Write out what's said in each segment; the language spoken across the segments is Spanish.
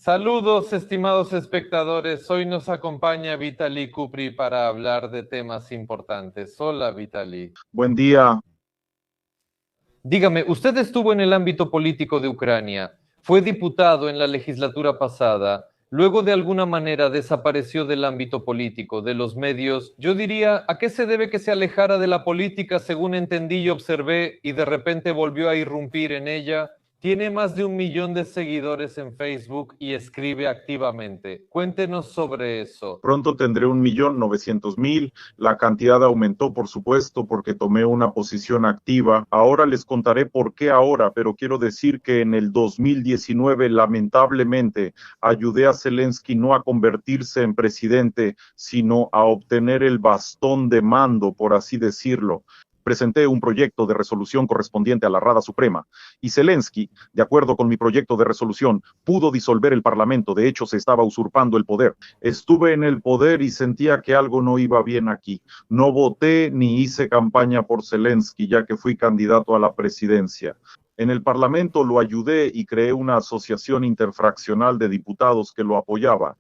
Saludos, estimados espectadores. Hoy nos acompaña Vitaly Kupri para hablar de temas importantes. Hola, Vitaly. Buen día. Dígame, usted estuvo en el ámbito político de Ucrania, fue diputado en la legislatura pasada, luego de alguna manera desapareció del ámbito político, de los medios. Yo diría, ¿a qué se debe que se alejara de la política según entendí y observé y de repente volvió a irrumpir en ella? Tiene más de 1 millón de seguidores en Facebook y escribe activamente. Cuéntenos sobre eso. Pronto tendré 1.900.000. La cantidad aumentó, por supuesto, porque tomé una posición activa. Ahora les contaré por qué ahora, pero quiero decir que en el 2019, lamentablemente, ayudé a Zelensky no a convertirse en presidente, sino a obtener el bastón de mando, por así decirlo. Presenté un proyecto de resolución correspondiente a la Rada Suprema y Zelensky, de acuerdo con mi proyecto de resolución, pudo disolver el Parlamento. De hecho, se estaba usurpando el poder. Estuve en el poder y sentía que algo no iba bien aquí. No voté ni hice campaña por Zelensky, ya que fui candidato a la presidencia. En el Parlamento lo ayudé y creé una asociación interfraccional de diputados que lo apoyaba.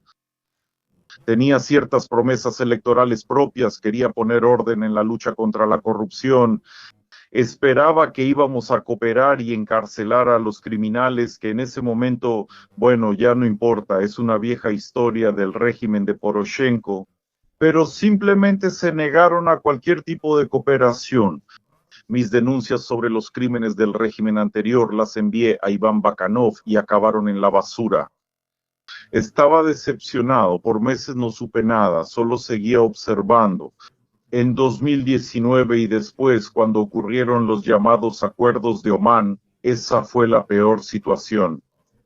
Tenía ciertas promesas electorales propias, quería poner orden en la lucha contra la corrupción, esperaba que íbamos a cooperar y encarcelar a los criminales que en ese momento, bueno, ya no importa, es una vieja historia del régimen de Poroshenko, pero simplemente se negaron a cualquier tipo de cooperación. Mis denuncias sobre los crímenes del régimen anterior las envié a Iván Bakanov y acabaron en la basura. Estaba decepcionado, por meses no supe nada, solo seguía observando. En 2019 y después, cuando ocurrieron los llamados acuerdos de Omán, esa fue la peor situación.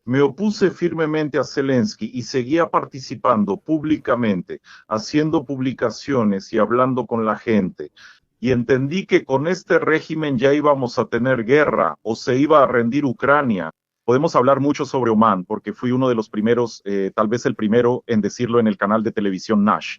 Me opuse firmemente a Zelensky y seguía participando públicamente, haciendo publicaciones y hablando con la gente. Y entendí que con este régimen ya íbamos a tener guerra o se iba a rendir Ucrania. Podemos hablar mucho sobre Omán, porque fui uno de los primeros, tal vez el primero en decirlo en el canal de televisión Nash.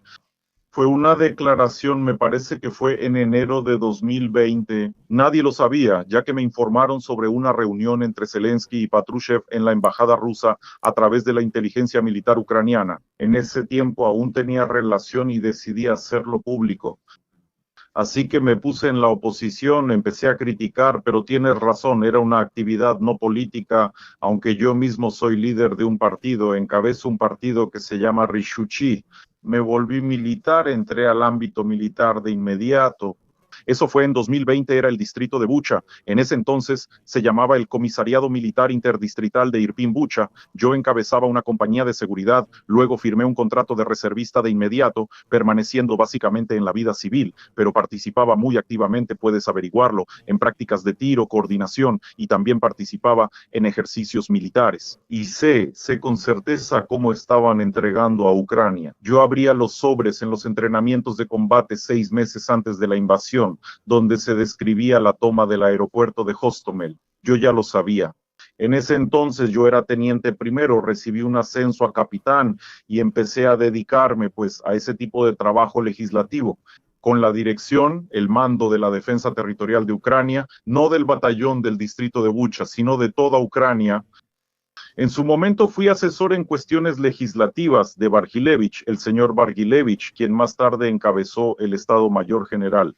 Fue una declaración, me parece que fue en enero de 2020. Nadie lo sabía, ya que me informaron sobre una reunión entre Zelensky y Patrushev en la embajada rusa a través de la inteligencia militar ucraniana. En ese tiempo aún tenía relación y decidí hacerlo público. Así que me puse en la oposición, empecé a criticar, pero tienes razón, era una actividad no política, aunque yo mismo soy líder de un partido, encabezo un partido que se llama Rishuchi. Me volví militar, entré al ámbito militar de inmediato. Eso fue en 2020, era el distrito de Bucha. En ese entonces se llamaba el Comisariado Militar Interdistrital de Irpin-Bucha. Yo encabezaba una compañía de seguridad, luego firmé un contrato de reservista de inmediato, permaneciendo básicamente en la vida civil, pero participaba muy activamente, puedes averiguarlo, en prácticas de tiro, coordinación y también participaba en ejercicios militares. Y sé con certeza cómo estaban entregando a Ucrania. Yo abría los sobres en los entrenamientos de combate 6 meses antes de la invasión, donde se describía la toma del aeropuerto de Hostomel. Yo ya lo sabía. En ese entonces yo era teniente primero, recibí un ascenso a capitán y empecé a dedicarme pues a ese tipo de trabajo legislativo, con la dirección, el mando de la defensa territorial de Ucrania, no del batallón del distrito de Bucha, sino de toda Ucrania. En su momento fui asesor en cuestiones legislativas de Bargilevich, el señor Bargilevich, quien más tarde encabezó el Estado Mayor General.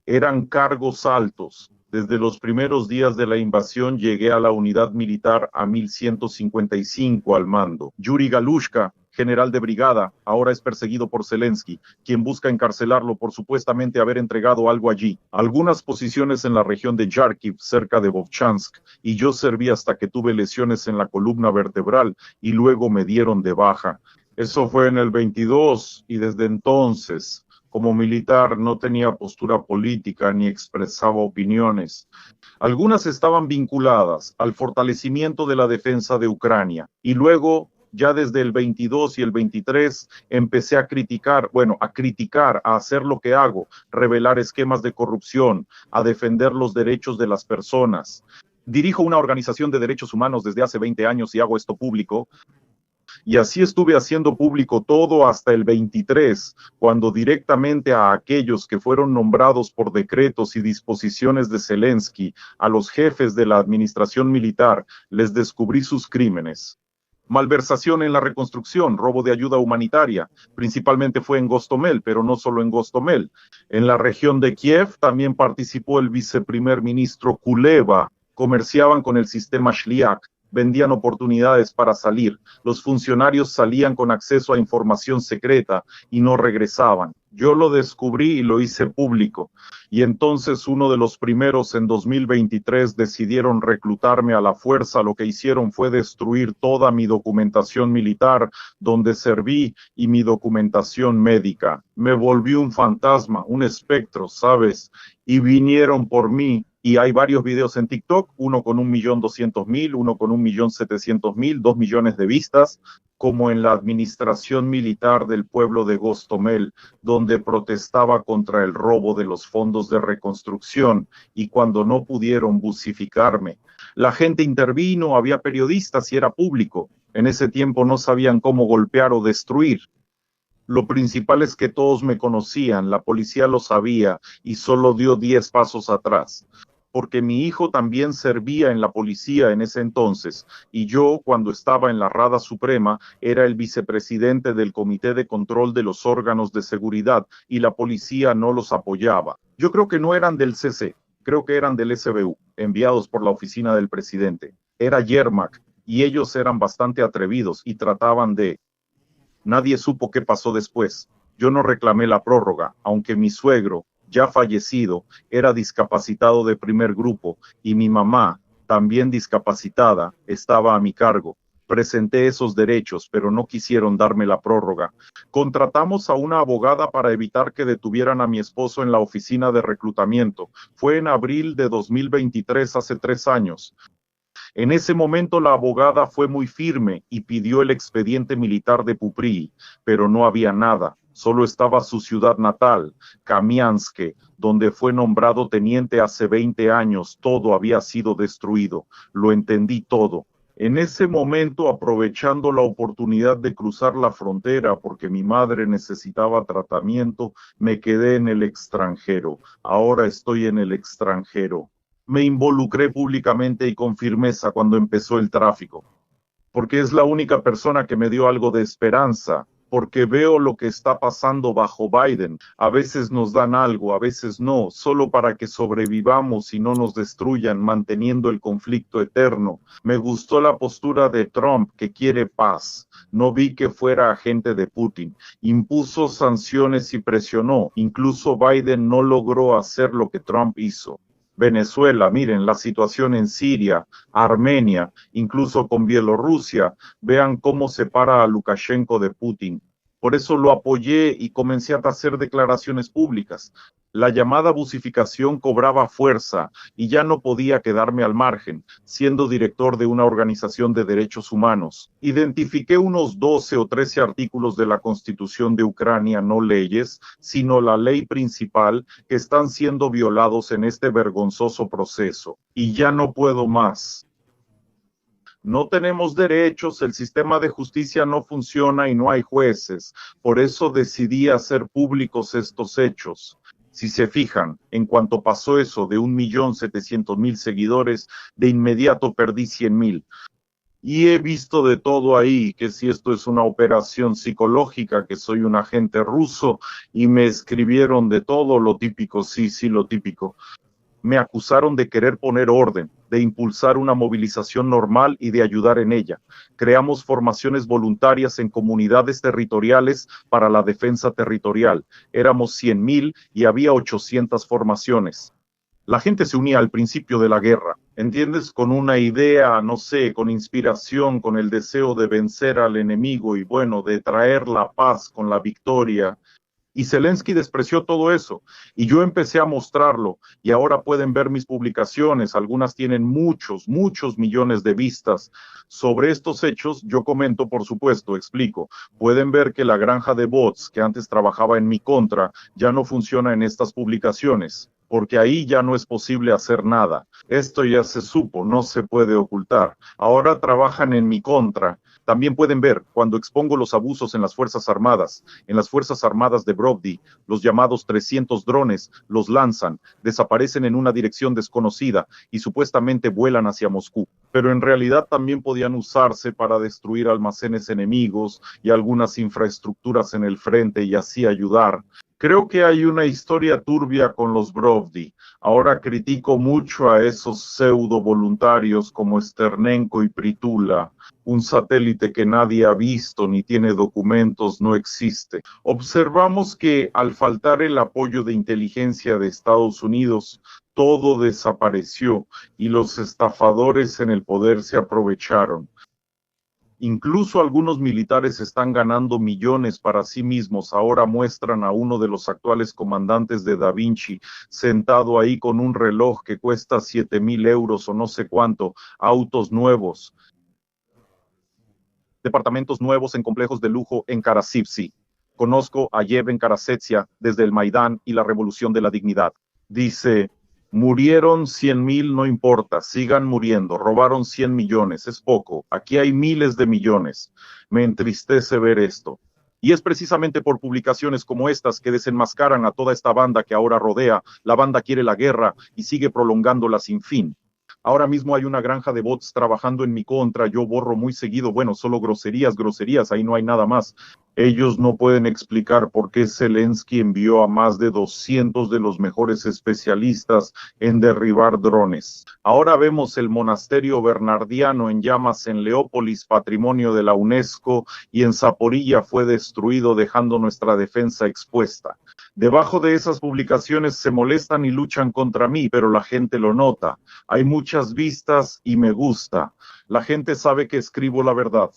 Eran cargos altos. Desde los primeros días de la invasión llegué a la unidad militar a 1155 al mando. Yuri Galushka, general de brigada, ahora es perseguido por Zelensky, quien busca encarcelarlo por supuestamente haber entregado algo allí. Algunas posiciones en la región de Yarkiv, cerca de Vovchansk, y yo serví hasta que tuve lesiones en la columna vertebral y luego me dieron de baja. Eso fue en el 22 y desde entonces, como militar, no tenía postura política ni expresaba opiniones. Algunas estaban vinculadas al fortalecimiento de la defensa de Ucrania y luego, ya desde el 22 y el 23, empecé a criticar, a hacer lo que hago, revelar esquemas de corrupción, a defender los derechos de las personas. Dirijo una organización de derechos humanos desde hace 20 años y hago esto público. Y así estuve haciendo público todo hasta el 23, cuando directamente a aquellos que fueron nombrados por decretos y disposiciones de Zelensky, a los jefes de la administración militar, les descubrí sus crímenes. Malversación en la reconstrucción, robo de ayuda humanitaria, principalmente fue en Gostomel, pero no solo en Gostomel. En la región de Kiev también participó el viceprimer ministro Kuleva. Comerciaban con el sistema Shliak, vendían oportunidades para salir. Los funcionarios salían con acceso a información secreta y no regresaban. Yo lo descubrí y lo hice público. Y entonces uno de los primeros en 2023 decidieron reclutarme a la fuerza. Lo que hicieron fue destruir toda mi documentación militar donde serví y mi documentación médica. Me volví un fantasma, un espectro, ¿sabes? Y vinieron por mí. Y hay varios videos en TikTok, uno con 1.200.000, uno con 1.700.000, 2 millones de vistas, como en la administración militar del pueblo de Gostomel, donde protestaba contra el robo de los fondos de reconstrucción y cuando no pudieron busificarme. La gente intervino, había periodistas y era público. En ese tiempo no sabían cómo golpear o destruir. Lo principal es que todos me conocían, la policía lo sabía y solo dio 10 pasos atrás. Porque mi hijo también servía en la policía en ese entonces, y yo, cuando estaba en la Rada Suprema, era el vicepresidente del Comité de Control de los Órganos de Seguridad, y la policía no los apoyaba. Yo creo que no eran del CC, creo que eran del SBU, enviados por la oficina del presidente. Era Yermak, y ellos eran bastante atrevidos y trataban de... Nadie supo qué pasó después. Yo no reclamé la prórroga, aunque mi suegro, ya fallecido, era discapacitado de primer grupo y mi mamá, también discapacitada, estaba a mi cargo. Presenté esos derechos, pero no quisieron darme la prórroga. Contratamos a una abogada para evitar que detuvieran a mi esposo en la oficina de reclutamiento. Fue en abril de 2023, hace 3 años. En ese momento la abogada fue muy firme y pidió el expediente militar de Pupri, pero no había nada. Solo estaba su ciudad natal, Kamianske, donde fue nombrado teniente hace 20 años. Todo había sido destruido. Lo entendí todo. En ese momento, aprovechando la oportunidad de cruzar la frontera porque mi madre necesitaba tratamiento, me quedé en el extranjero. Ahora estoy en el extranjero. Me involucré públicamente y con firmeza cuando empezó el tráfico, porque es la única persona que me dio algo de esperanza, porque veo lo que está pasando bajo Biden. A veces nos dan algo, a veces no, solo para que sobrevivamos y no nos destruyan, manteniendo el conflicto eterno. Me gustó la postura de Trump, que quiere paz. No vi que fuera agente de Putin. Impuso sanciones y presionó. Incluso Biden no logró hacer lo que Trump hizo. Venezuela, miren la situación en Siria, Armenia, incluso con Bielorrusia, vean cómo separa a Lukashenko de Putin. Por eso lo apoyé y comencé a hacer declaraciones públicas. La llamada busificación cobraba fuerza y ya no podía quedarme al margen, siendo director de una organización de derechos humanos. Identifiqué unos 12 o 13 artículos de la Constitución de Ucrania, no leyes, sino la ley principal, que están siendo violados en este vergonzoso proceso. Y ya no puedo más. No tenemos derechos, el sistema de justicia no funciona y no hay jueces. Por eso decidí hacer públicos estos hechos. Si se fijan, en cuanto pasó eso de 1.700.000 seguidores, de inmediato perdí 100.000. Y he visto de todo ahí, que si esto es una operación psicológica, que soy un agente ruso, y me escribieron de todo lo típico, sí, lo típico. Me acusaron de querer poner orden, de impulsar una movilización normal y de ayudar en ella. Creamos formaciones voluntarias en comunidades territoriales para la defensa territorial. Éramos 100.000 y había 800 formaciones. La gente se unía al principio de la guerra, ¿entiendes? Con una idea, no sé, con inspiración, con el deseo de vencer al enemigo y bueno, de traer la paz con la victoria. Y Zelensky despreció todo eso, y yo empecé a mostrarlo, y ahora pueden ver mis publicaciones, algunas tienen muchos millones de vistas. Sobre estos hechos, yo comento, por supuesto, explico. Pueden ver que la granja de bots, que antes trabajaba en mi contra, ya no funciona en estas publicaciones, porque ahí ya no es posible hacer nada. Esto ya se supo, no se puede ocultar. Ahora trabajan en mi contra. También pueden ver, cuando expongo los abusos en las Fuerzas Armadas de Brovdi, los llamados 300 drones los lanzan, desaparecen en una dirección desconocida y supuestamente vuelan hacia Moscú. Pero en realidad también podían usarse para destruir almacenes enemigos y algunas infraestructuras en el frente y así ayudar. Creo que hay una historia turbia con los Brovdi. Ahora critico mucho a esos pseudo voluntarios como Sternenko y Pritula. Un satélite que nadie ha visto ni tiene documentos no existe. Observamos que al faltar el apoyo de inteligencia de Estados Unidos, todo desapareció y los estafadores en el poder se aprovecharon. Incluso algunos militares están ganando millones para sí mismos. Ahora muestran a uno de los actuales comandantes de Da Vinci sentado ahí con un reloj que cuesta 7,000 euros o no sé cuánto, autos nuevos, departamentos nuevos en complejos de lujo en Karasivsi. Conozco a Yevhen Karasetsia desde el Maidán y la Revolución de la Dignidad. Dice: murieron 100,000, no importa, sigan muriendo, robaron 100 millones, es poco, aquí hay miles de millones. Me entristece ver esto. Y es precisamente por publicaciones como estas que desenmascaran a toda esta banda que ahora rodea. La banda quiere la guerra y sigue prolongándola sin fin. Ahora mismo hay una granja de bots trabajando en mi contra, yo borro muy seguido, bueno, solo groserías, ahí no hay nada más. Ellos no pueden explicar por qué Zelensky envió a más de 200 de los mejores especialistas en derribar drones. Ahora vemos el monasterio bernardiano en llamas en Leópolis, patrimonio de la UNESCO, y en Zaporilla fue destruido dejando nuestra defensa expuesta. Debajo de esas publicaciones se molestan y luchan contra mí, pero la gente lo nota. Hay muchas vistas y me gusta. La gente sabe que escribo la verdad.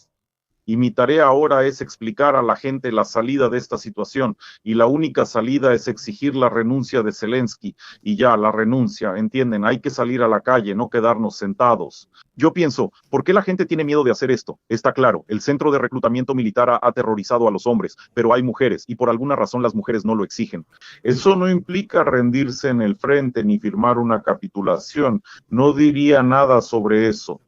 Y mi tarea ahora es explicar a la gente la salida de esta situación, y la única salida es exigir la renuncia de Zelensky, y ya, la renuncia, ¿entienden? Hay que salir a la calle, no quedarnos sentados. Yo pienso, ¿por qué la gente tiene miedo de hacer esto? Está claro, el centro de reclutamiento militar ha aterrorizado a los hombres, pero hay mujeres, y por alguna razón las mujeres no lo exigen. Eso no implica rendirse en el frente ni firmar una capitulación, no diría nada sobre eso.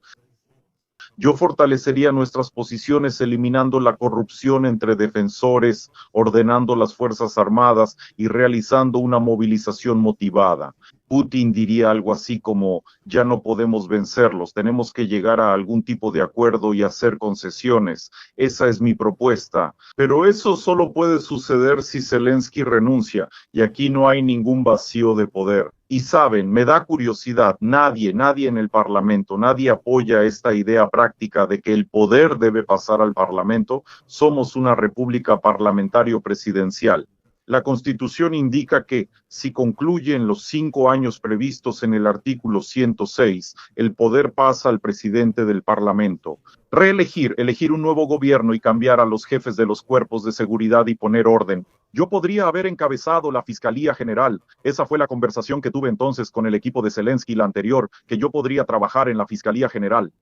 Yo fortalecería nuestras posiciones eliminando la corrupción entre defensores, ordenando las Fuerzas Armadas y realizando una movilización motivada. Putin diría algo así como: ya no podemos vencerlos, tenemos que llegar a algún tipo de acuerdo y hacer concesiones. Esa es mi propuesta. Pero eso solo puede suceder si Zelensky renuncia, y aquí no hay ningún vacío de poder. Y saben, me da curiosidad, nadie en el Parlamento, nadie apoya esta idea práctica de que el poder debe pasar al Parlamento. Somos una república parlamentario-presidencial. La Constitución indica que, si concluyen los 5 años previstos en el artículo 106, el poder pasa al presidente del Parlamento. Elegir un nuevo gobierno y cambiar a los jefes de los cuerpos de seguridad y poner orden. Yo podría haber encabezado la Fiscalía General. Esa fue la conversación que tuve entonces con el equipo de Zelensky, la anterior, que yo podría trabajar en la Fiscalía General.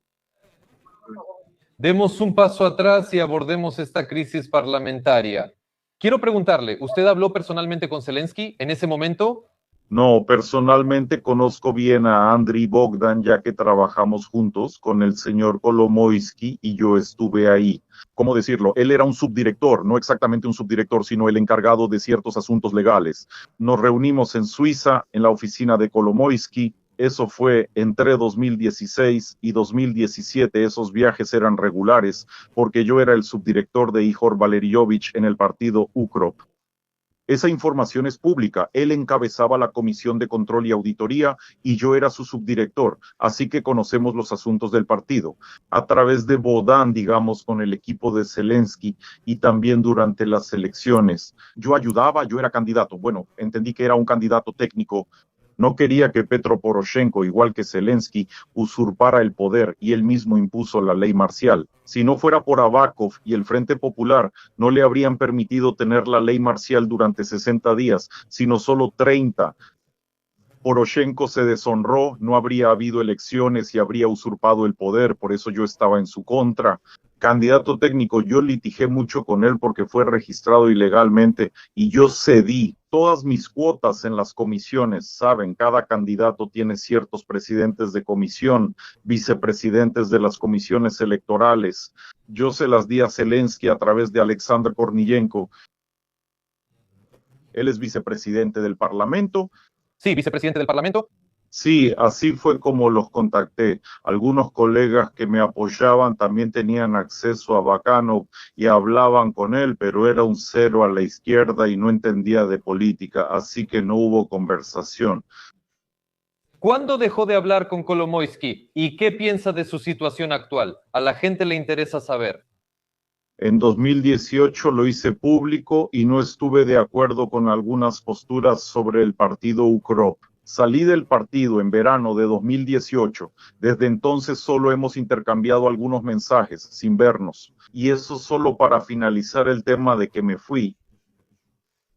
Demos un paso atrás y abordemos esta crisis parlamentaria. Quiero preguntarle, ¿usted habló personalmente con Zelensky en ese momento? No, personalmente conozco bien a Andriy Bogdan, ya que trabajamos juntos con el señor Kolomoisky y yo estuve ahí. ¿Cómo decirlo? Él era un subdirector, no exactamente un subdirector, sino el encargado de ciertos asuntos legales. Nos reunimos en Suiza, en la oficina de Kolomoisky. Eso fue entre 2016 y 2017. Esos viajes eran regulares porque yo era el subdirector de Ihor Valeriovich en el partido UKROP. Esa información es pública. Él encabezaba la Comisión de Control y Auditoría y yo era su subdirector, así que conocemos los asuntos del partido. A través de Bodan, digamos, con el equipo de Zelensky y también durante las elecciones. Yo ayudaba, yo era candidato. Bueno, entendí que era un candidato técnico. No quería que Petro Poroshenko, igual que Zelensky, usurpara el poder y él mismo impuso la ley marcial. Si no fuera por Avakov y el Frente Popular, no le habrían permitido tener la ley marcial durante 60 días, sino solo 30. Poroshenko se deshonró, no habría habido elecciones y habría usurpado el poder, por eso yo estaba en su contra. Candidato técnico, yo litigié mucho con él porque fue registrado ilegalmente y yo cedí todas mis cuotas en las comisiones. Saben, cada candidato tiene ciertos presidentes de comisión, vicepresidentes de las comisiones electorales. Yo se las di a Zelensky a través de Alexander Korniyenko. Él es vicepresidente del Parlamento. Sí, vicepresidente del Parlamento. Sí, así fue como los contacté. Algunos colegas que me apoyaban también tenían acceso a Bakanov y hablaban con él, pero era un cero a la izquierda y no entendía de política, así que no hubo conversación. ¿Cuándo dejó de hablar con Kolomoisky y qué piensa de su situación actual? A la gente le interesa saber. En 2018 lo hice público y no estuve de acuerdo con algunas posturas sobre el partido UKROP. Salí del partido en verano de 2018. Desde entonces solo hemos intercambiado algunos mensajes sin vernos. Y eso solo para finalizar el tema de que me fui.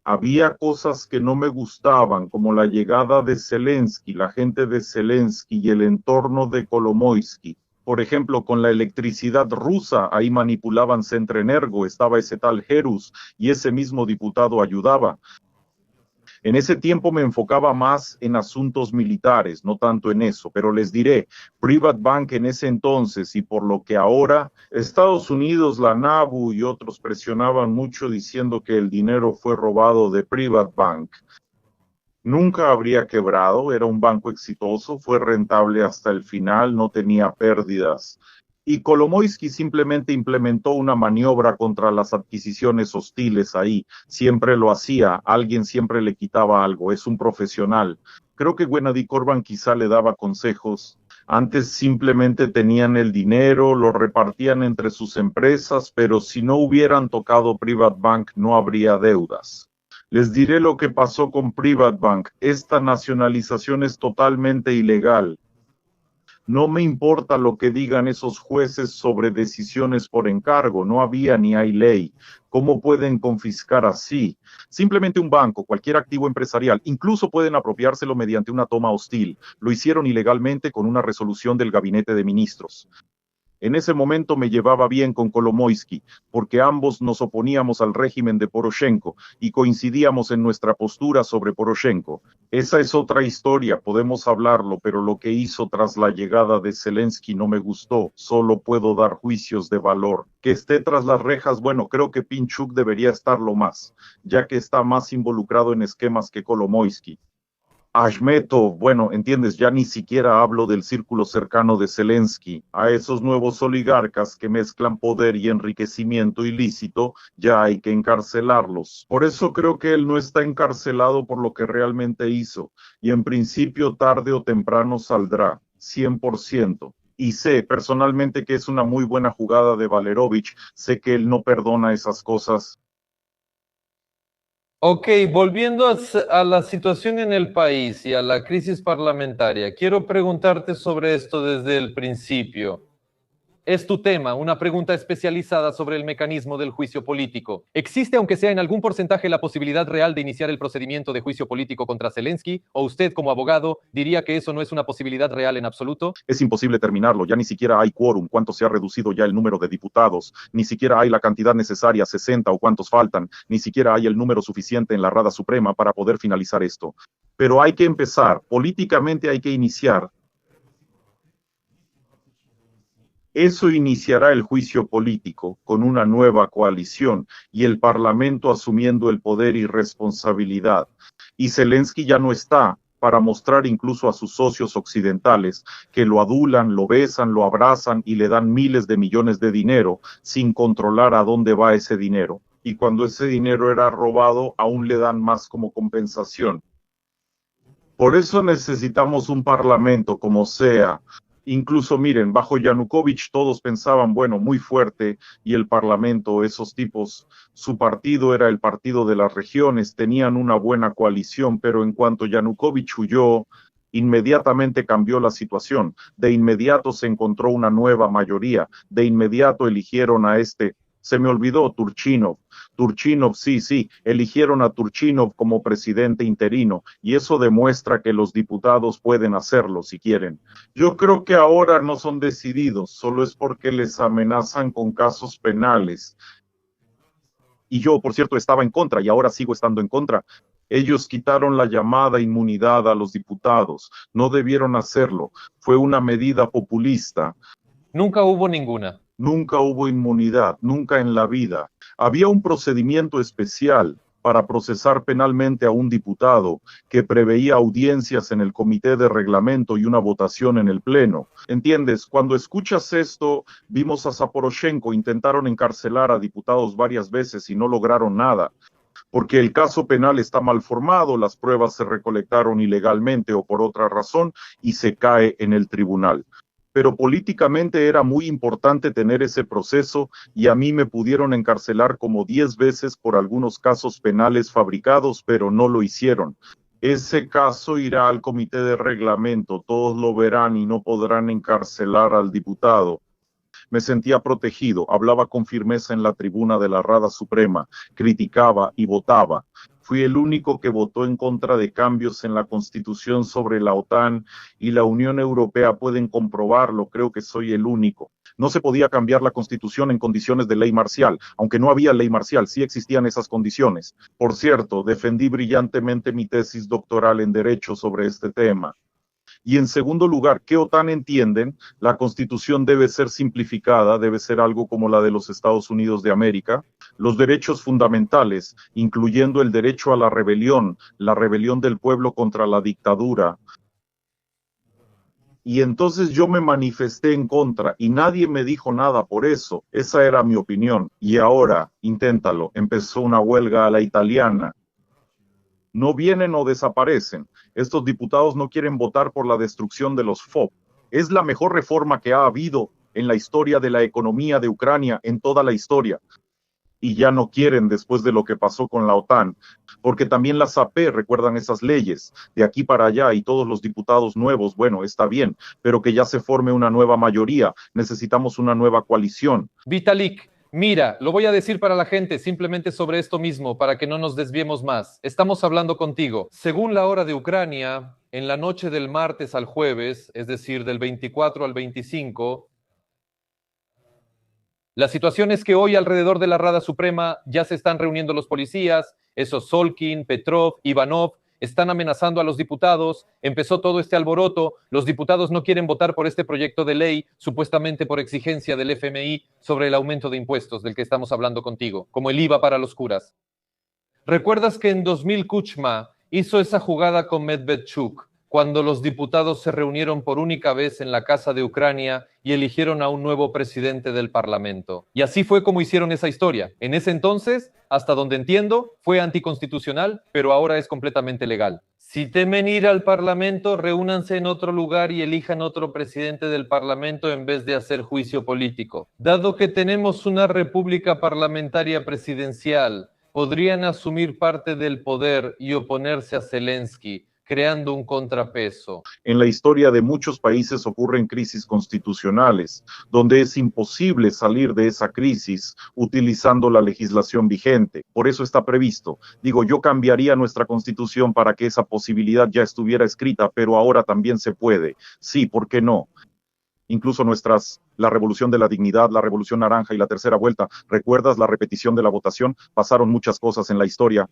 Había cosas que no me gustaban, como la llegada de Zelensky, la gente de Zelensky y el entorno de Kolomoisky. Por ejemplo, con la electricidad rusa, ahí manipulaban Centrenergo, estaba ese tal Herus y ese mismo diputado ayudaba. En ese tiempo me enfocaba más en asuntos militares, no tanto en eso, pero les diré, Private Bank en ese entonces y por lo que ahora, Estados Unidos, la NABU y otros presionaban mucho diciendo que el dinero fue robado de Private Bank. Nunca habría quebrado, era un banco exitoso, fue rentable hasta el final, no tenía pérdidas. Y Kolomoisky simplemente implementó una maniobra contra las adquisiciones hostiles ahí. Siempre lo hacía, alguien siempre le quitaba algo, es un profesional. Creo que Gennady Korban quizá le daba consejos. Antes simplemente tenían el dinero, lo repartían entre sus empresas, pero si no hubieran tocado Private Bank no habría deudas. Les diré lo que pasó con Private Bank. Esta nacionalización es totalmente ilegal. No me importa lo que digan esos jueces sobre decisiones por encargo, no había ni hay ley. ¿Cómo pueden confiscar así? Simplemente un banco, cualquier activo empresarial, incluso pueden apropiárselo mediante una toma hostil. Lo hicieron ilegalmente con una resolución del Gabinete de Ministros. En ese momento me llevaba bien con Kolomoisky, porque ambos nos oponíamos al régimen de Poroshenko y coincidíamos en nuestra postura sobre Poroshenko. Esa es otra historia, podemos hablarlo, pero lo que hizo tras la llegada de Zelensky no me gustó, solo puedo dar juicios de valor. Que esté tras las rejas, bueno, creo que Pinchuk debería estarlo más, ya que está más involucrado en esquemas que Kolomoisky. Ashmetov, bueno, entiendes, ya ni siquiera hablo del círculo cercano de Zelensky. A esos nuevos oligarcas que mezclan poder y enriquecimiento ilícito, ya hay que encarcelarlos. Por eso creo que él no está encarcelado por lo que realmente hizo, y en principio tarde o temprano saldrá, 100%. Y sé personalmente que es una muy buena jugada de Valerovich, sé que él no perdona esas cosas. Ok, volviendo a la situación en el país y a la crisis parlamentaria, quiero preguntarte sobre esto desde el principio. Es tu tema, una pregunta especializada sobre el mecanismo del juicio político. ¿Existe, aunque sea en algún porcentaje, la posibilidad real de iniciar el procedimiento de juicio político contra Zelensky? ¿O usted, como abogado, diría que eso no es una posibilidad real en absoluto? Es imposible terminarlo, ya ni siquiera hay quórum, cuánto se ha reducido ya el número de diputados, ni siquiera hay la cantidad necesaria, 60 o cuántos faltan, ni siquiera hay el número suficiente en la Rada Suprema para poder finalizar esto. Pero hay que empezar, políticamente hay que iniciar. Eso iniciará el juicio político con una nueva coalición y el Parlamento asumiendo el poder y responsabilidad. Y Zelensky ya no está para mostrar incluso a sus socios occidentales que lo adulan, lo besan, lo abrazan y le dan miles de millones de dinero sin controlar a dónde va ese dinero. Y cuando ese dinero era robado, aún le dan más como compensación. Por eso necesitamos un parlamento como sea. Incluso miren, bajo Yanukovych todos pensaban, bueno, muy fuerte, y el parlamento, esos tipos, su partido era el partido de las regiones, tenían una buena coalición, pero en cuanto Yanukovych huyó, inmediatamente cambió la situación. De inmediato se encontró una nueva mayoría, de inmediato eligieron a este Se me olvidó Turchinov. Turchinov, sí, sí, eligieron a Turchinov como presidente interino y eso demuestra que los diputados pueden hacerlo si quieren. Yo creo que ahora no son decididos, solo es porque les amenazan con casos penales. Y yo, por cierto, estaba en contra y ahora sigo estando en contra. Ellos quitaron la llamada inmunidad a los diputados. No debieron hacerlo. Fue una medida populista. Nunca hubo ninguna. Nunca hubo inmunidad, nunca en la vida. Había un procedimiento especial para procesar penalmente a un diputado que preveía audiencias en el comité de reglamento y una votación en el pleno. ¿Entiendes? Cuando escuchas esto, vimos a Zaporoshenko, intentaron encarcelar a diputados varias veces y no lograron nada, porque el caso penal está mal formado, las pruebas se recolectaron ilegalmente o por otra razón y se cae en el tribunal. Pero políticamente era muy importante tener ese proceso y a mí me pudieron encarcelar como 10 veces por algunos casos penales fabricados, pero no lo hicieron. Ese caso irá al comité de reglamento, todos lo verán y no podrán encarcelar al diputado. Me sentía protegido, hablaba con firmeza en la tribuna de la Rada Suprema, criticaba y votaba. Fui el único que votó en contra de cambios en la Constitución sobre la OTAN y la Unión Europea pueden comprobarlo, creo que soy el único. No se podía cambiar la Constitución en condiciones de ley marcial, aunque no había ley marcial, sí existían esas condiciones. Por cierto, defendí brillantemente mi tesis doctoral en Derecho sobre este tema. Y en segundo lugar, ¿qué OTAN entienden? La Constitución debe ser simplificada, debe ser algo como la de los Estados Unidos de América. Los derechos fundamentales, incluyendo el derecho a la rebelión del pueblo contra la dictadura. Y entonces yo me manifesté en contra y nadie me dijo nada por eso. Esa era mi opinión. Y ahora, inténtalo, empezó una huelga a la italiana. No vienen o desaparecen. Estos diputados no quieren votar por la destrucción de los FOB. Es la mejor reforma que ha habido en la historia de la economía de Ucrania, en toda la historia. Y ya no quieren después de lo que pasó con la OTAN, porque también las AP recuerdan esas leyes de aquí para allá y todos los diputados nuevos, bueno, está bien, pero que ya se forme una nueva mayoría, necesitamos una nueva coalición. Vitalik, mira, lo voy a decir para la gente simplemente sobre esto mismo, para que no nos desviemos más. Estamos hablando contigo. Según la hora de Ucrania, en la noche del martes al jueves, es decir, del 24 al 25, la situación es que hoy alrededor de la Rada Suprema ya se están reuniendo los policías, esos Solkin, Petrov, Ivanov, están amenazando a los diputados, empezó todo este alboroto, los diputados no quieren votar por este proyecto de ley, supuestamente por exigencia del FMI, sobre el aumento de impuestos del que estamos hablando contigo, como el IVA para los curas. ¿Recuerdas que en 2000 Kuchma hizo esa jugada con Medvedchuk, cuando los diputados se reunieron por única vez en la Casa de Ucrania y eligieron a un nuevo presidente del Parlamento? Y así fue como hicieron esa historia. En ese entonces, hasta donde entiendo, fue anticonstitucional, pero ahora es completamente legal. Si temen ir al Parlamento, reúnanse en otro lugar y elijan otro presidente del Parlamento en vez de hacer juicio político. Dado que tenemos una república parlamentaria presidencial, podrían asumir parte del poder y oponerse a Zelensky, creando un contrapeso. En la historia de muchos países ocurren crisis constitucionales, donde es imposible salir de esa crisis utilizando la legislación vigente. Por eso está previsto. Digo, yo cambiaría nuestra constitución para que esa posibilidad ya estuviera escrita, pero ahora también se puede. Sí, ¿por qué no? Incluso la revolución de la dignidad, la revolución naranja y la tercera vuelta, ¿recuerdas la repetición de la votación? Pasaron muchas cosas en la historia,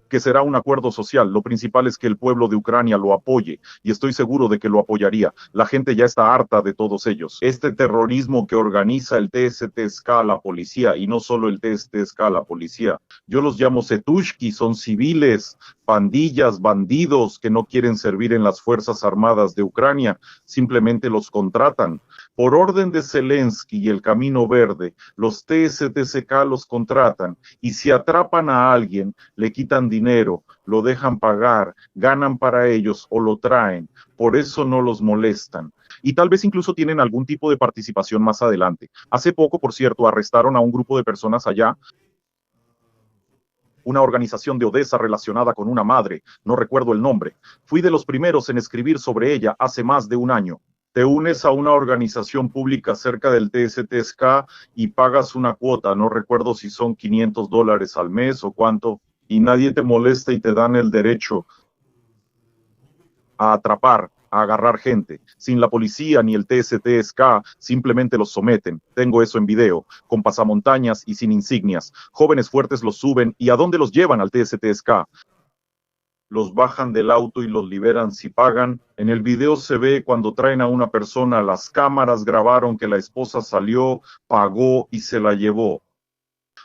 que será un acuerdo social. Lo principal es que el pueblo de Ucrania lo apoye y estoy seguro de que lo apoyaría. La gente ya está harta de todos ellos. Este terrorismo que organiza el TSTSK, la policía, y no solo el TSTSK, la policía. Yo los llamo setushki, son civiles, pandillas, bandidos que no quieren servir en las Fuerzas Armadas de Ucrania, simplemente los contratan. Por orden de Zelensky y el Camino Verde, los TSTSK los contratan y si atrapan a alguien, le quitan dinero, lo dejan pagar, ganan para ellos o lo traen. Por eso no los molestan. Y tal vez incluso tienen algún tipo de participación más adelante. Hace poco, por cierto, arrestaron a un grupo de personas allá, una organización de Odessa relacionada con una madre, no recuerdo el nombre. Fui de los primeros en escribir sobre ella hace más de un año. Te unes a una organización pública cerca del TSTSK y pagas una cuota, no recuerdo si son $500 al mes o cuánto, y nadie te molesta y te dan el derecho a atrapar, a agarrar gente. Sin la policía ni el TSTSK, simplemente los someten. Tengo eso en video, con pasamontañas y sin insignias. Jóvenes fuertes los suben. ¿Y a dónde los llevan al TSTSK? Los bajan del auto y los liberan si pagan. En el video se ve cuando traen a una persona, las cámaras grabaron que la esposa salió, pagó y se la llevó.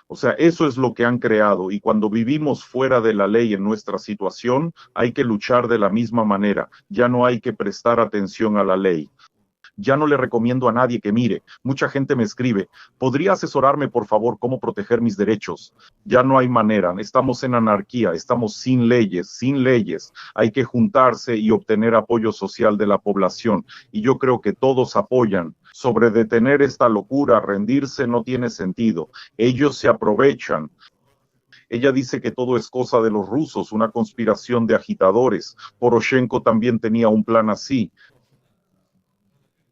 O sea, eso es lo que han creado, y cuando vivimos fuera de la ley en nuestra situación, hay que luchar de la misma manera. Ya no hay que prestar atención a la ley. Ya no le recomiendo a nadie que mire. Mucha gente me escribe, ¿podría asesorarme, por favor, cómo proteger mis derechos? Ya no hay manera. Estamos en anarquía, estamos sin leyes, sin leyes. Hay que juntarse y obtener apoyo social de la población. Y yo creo que todos apoyan. Sobre detener esta locura, rendirse no tiene sentido. Ellos se aprovechan. Ella dice que todo es cosa de los rusos, una conspiración de agitadores. Poroshenko también tenía un plan así.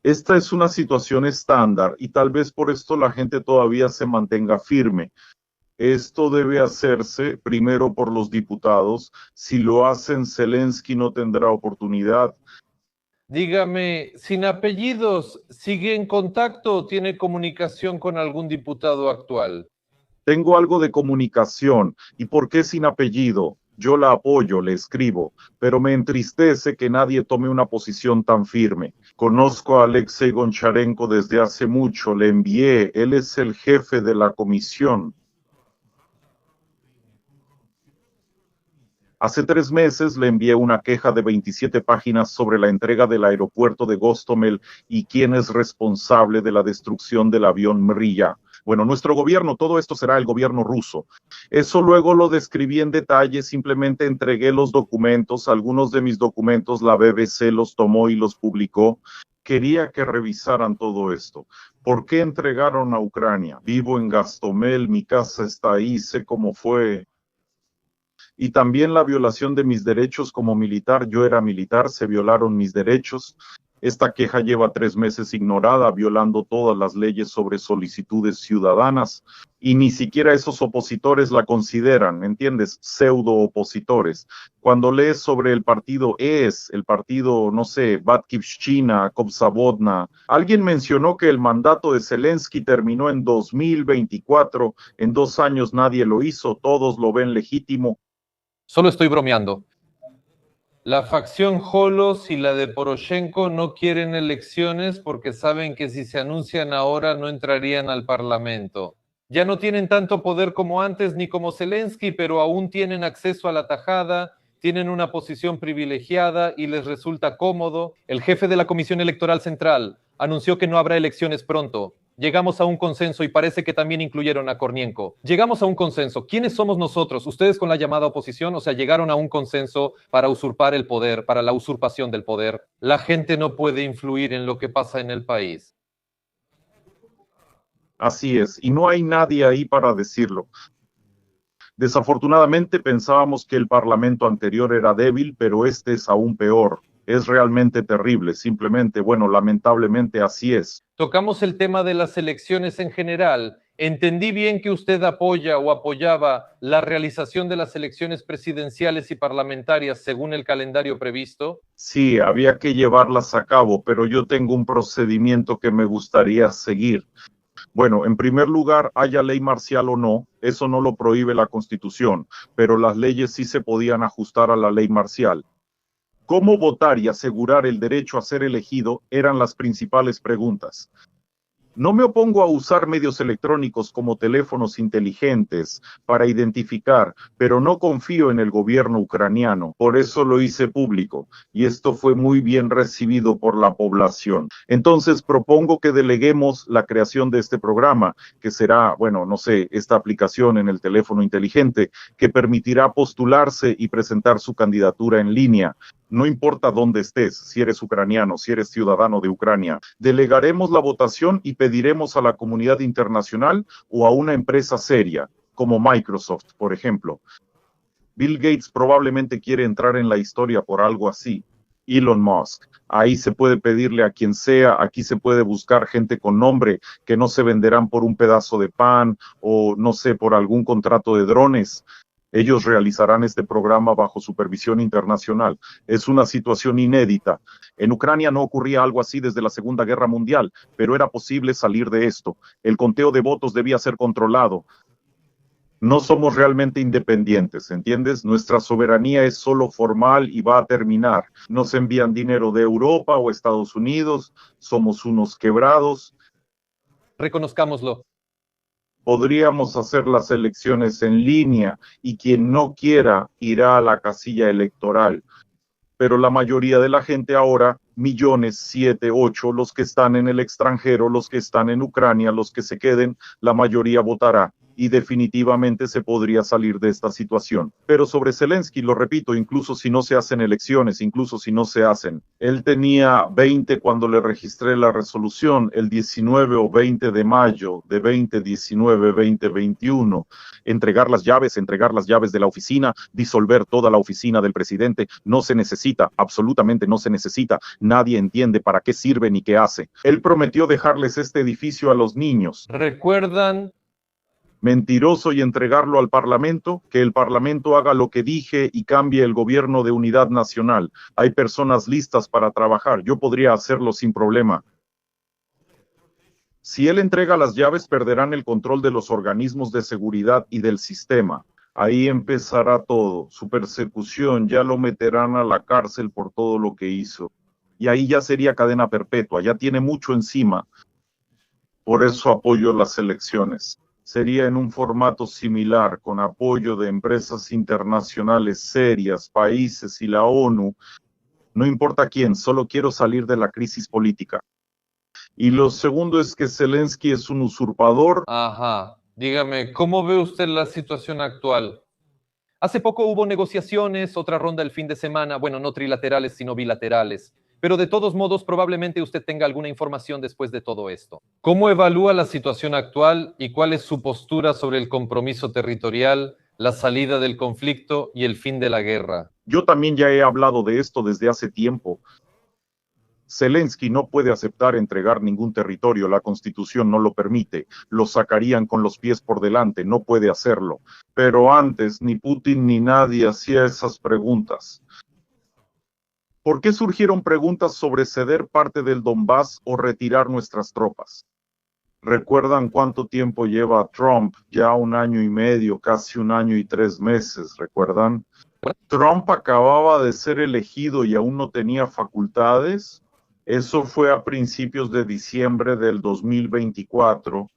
Esta es una situación estándar y tal vez por esto la gente todavía se mantenga firme. Esto debe hacerse primero por los diputados. Si lo hacen, Zelensky no tendrá oportunidad. Dígame, sin apellidos, ¿sigue en contacto o tiene comunicación con algún diputado actual? Tengo algo de comunicación. ¿Y por qué sin apellido? Yo la apoyo, le escribo, pero me entristece que nadie tome una posición tan firme. Conozco a Alexei Goncharenko desde hace mucho, le envié, él es el jefe de la comisión. Hace 3 meses le envié una queja de 27 páginas sobre la entrega del aeropuerto de Gostomel y quién es responsable de la destrucción del avión Mriya. Bueno, nuestro gobierno, todo esto será el gobierno ruso. Eso luego lo describí en detalle, simplemente entregué los documentos, algunos de mis documentos la BBC los tomó y los publicó. Quería que revisaran todo esto. ¿Por qué entregaron a Ucrania? Vivo en Gostomel, mi casa está ahí, sé cómo fue. Y también la violación de mis derechos como militar. Yo era militar, se violaron mis derechos. Esta queja lleva 3 meses ignorada, violando todas las leyes sobre solicitudes ciudadanas, y ni siquiera esos opositores la consideran, ¿entiendes? Pseudo opositores. Cuando lees sobre el partido el partido, no sé, Batkivshchina, Komsomolna, alguien mencionó que el mandato de Zelensky terminó en 2024, en 2 años nadie lo hizo, todos lo ven legítimo. Solo estoy bromeando. La facción Holos y la de Poroshenko no quieren elecciones porque saben que si se anuncian ahora no entrarían al Parlamento. Ya no tienen tanto poder como antes ni como Zelensky, pero aún tienen acceso a la tajada, tienen una posición privilegiada y les resulta cómodo. El jefe de la Comisión Electoral Central anunció que no habrá elecciones pronto. Llegamos a un consenso y parece que también incluyeron a Kornienko. Llegamos a un consenso. ¿Quiénes somos nosotros? Ustedes con la llamada oposición, o sea, llegaron a un consenso para usurpar el poder, para la usurpación del poder. La gente no puede influir en lo que pasa en el país. Así es, y no hay nadie ahí para decirlo. Desafortunadamente pensábamos que el parlamento anterior era débil, pero este es aún peor. Es realmente terrible, simplemente, bueno, lamentablemente así es. Tocamos el tema de las elecciones en general. ¿Entendí bien que usted apoya o apoyaba la realización de las elecciones presidenciales y parlamentarias según el calendario previsto? Sí, había que llevarlas a cabo, pero yo tengo un procedimiento que me gustaría seguir. Bueno, en primer lugar, haya ley marcial o no, eso no lo prohíbe la Constitución, pero las leyes sí se podían ajustar a la ley marcial. ¿Cómo votar y asegurar el derecho a ser elegido? Eran las principales preguntas. No me opongo a usar medios electrónicos como teléfonos inteligentes para identificar, pero no confío en el gobierno ucraniano. Por eso lo hice público y esto fue muy bien recibido por la población. Entonces propongo que deleguemos la creación de este programa, que será, bueno, no sé, esta aplicación en el teléfono inteligente que permitirá postularse y presentar su candidatura en línea. No importa dónde estés, si eres ucraniano, si eres ciudadano de Ucrania, delegaremos la votación y pediremos a la comunidad internacional o a una empresa seria, como Microsoft, por ejemplo. Bill Gates probablemente quiere entrar en la historia por algo así. Elon Musk. Ahí se puede pedirle a quien sea, aquí se puede buscar gente con nombre que no se venderán por un pedazo de pan o no sé, por algún contrato de drones. Ellos realizarán este programa bajo supervisión internacional. Es una situación inédita. En Ucrania no ocurría algo así desde la Segunda Guerra Mundial, pero era posible salir de esto. El conteo de votos debía ser controlado. No somos realmente independientes, ¿entiendes? Nuestra soberanía es solo formal y va a terminar. Nos envían dinero de Europa o Estados Unidos, somos unos quebrados. Reconozcámoslo. Podríamos hacer las elecciones en línea y quien no quiera irá a la casilla electoral. Pero la mayoría de la gente ahora, millones, 7, 8, los que están en el extranjero, los que están en Ucrania, los que se queden, la mayoría votará. Y definitivamente se podría salir de esta situación. Pero sobre Zelensky, lo repito, incluso si no se hacen elecciones, incluso si no se hacen. Él tenía 20 cuando le registré la resolución, el 19 o 20 de mayo de 2019-2021. Entregar las llaves de la oficina, disolver toda la oficina del presidente. No se necesita, absolutamente no se necesita. Nadie entiende para qué sirve ni qué hace. Él prometió dejarles este edificio a los niños. ¿Recuerdan? Mentiroso, y entregarlo al Parlamento, que el Parlamento haga lo que dije y cambie el gobierno de unidad nacional. Hay personas listas para trabajar, yo podría hacerlo sin problema. Si él entrega las llaves, perderán el control de los organismos de seguridad y del sistema. Ahí empezará todo, su persecución, ya lo meterán a la cárcel por todo lo que hizo. Y ahí ya sería cadena perpetua, ya tiene mucho encima. Por eso apoyo las elecciones. Sería en un formato similar, con apoyo de empresas internacionales serias, países y la ONU. No importa quién, solo quiero salir de la crisis política. Y lo segundo es que Zelensky es un usurpador. Ajá. Dígame, ¿cómo ve usted la situación actual? Hace poco hubo negociaciones, otra ronda el fin de semana, bueno, no trilaterales, sino bilaterales. Pero de todos modos, probablemente usted tenga alguna información después de todo esto. ¿Cómo evalúa la situación actual y cuál es su postura sobre el compromiso territorial, la salida del conflicto y el fin de la guerra? Yo también ya he hablado de esto desde hace tiempo. Zelensky no puede aceptar entregar ningún territorio, la Constitución no lo permite, lo sacarían con los pies por delante, no puede hacerlo. Pero antes ni Putin ni nadie hacía esas preguntas. ¿Por qué surgieron preguntas sobre ceder parte del Donbass o retirar nuestras tropas? ¿Recuerdan cuánto tiempo lleva Trump? Ya 1 año y medio, casi 1 año y 3 meses, ¿recuerdan? Trump acababa de ser elegido y aún no tenía facultades. Eso fue a principios de diciembre del 2024.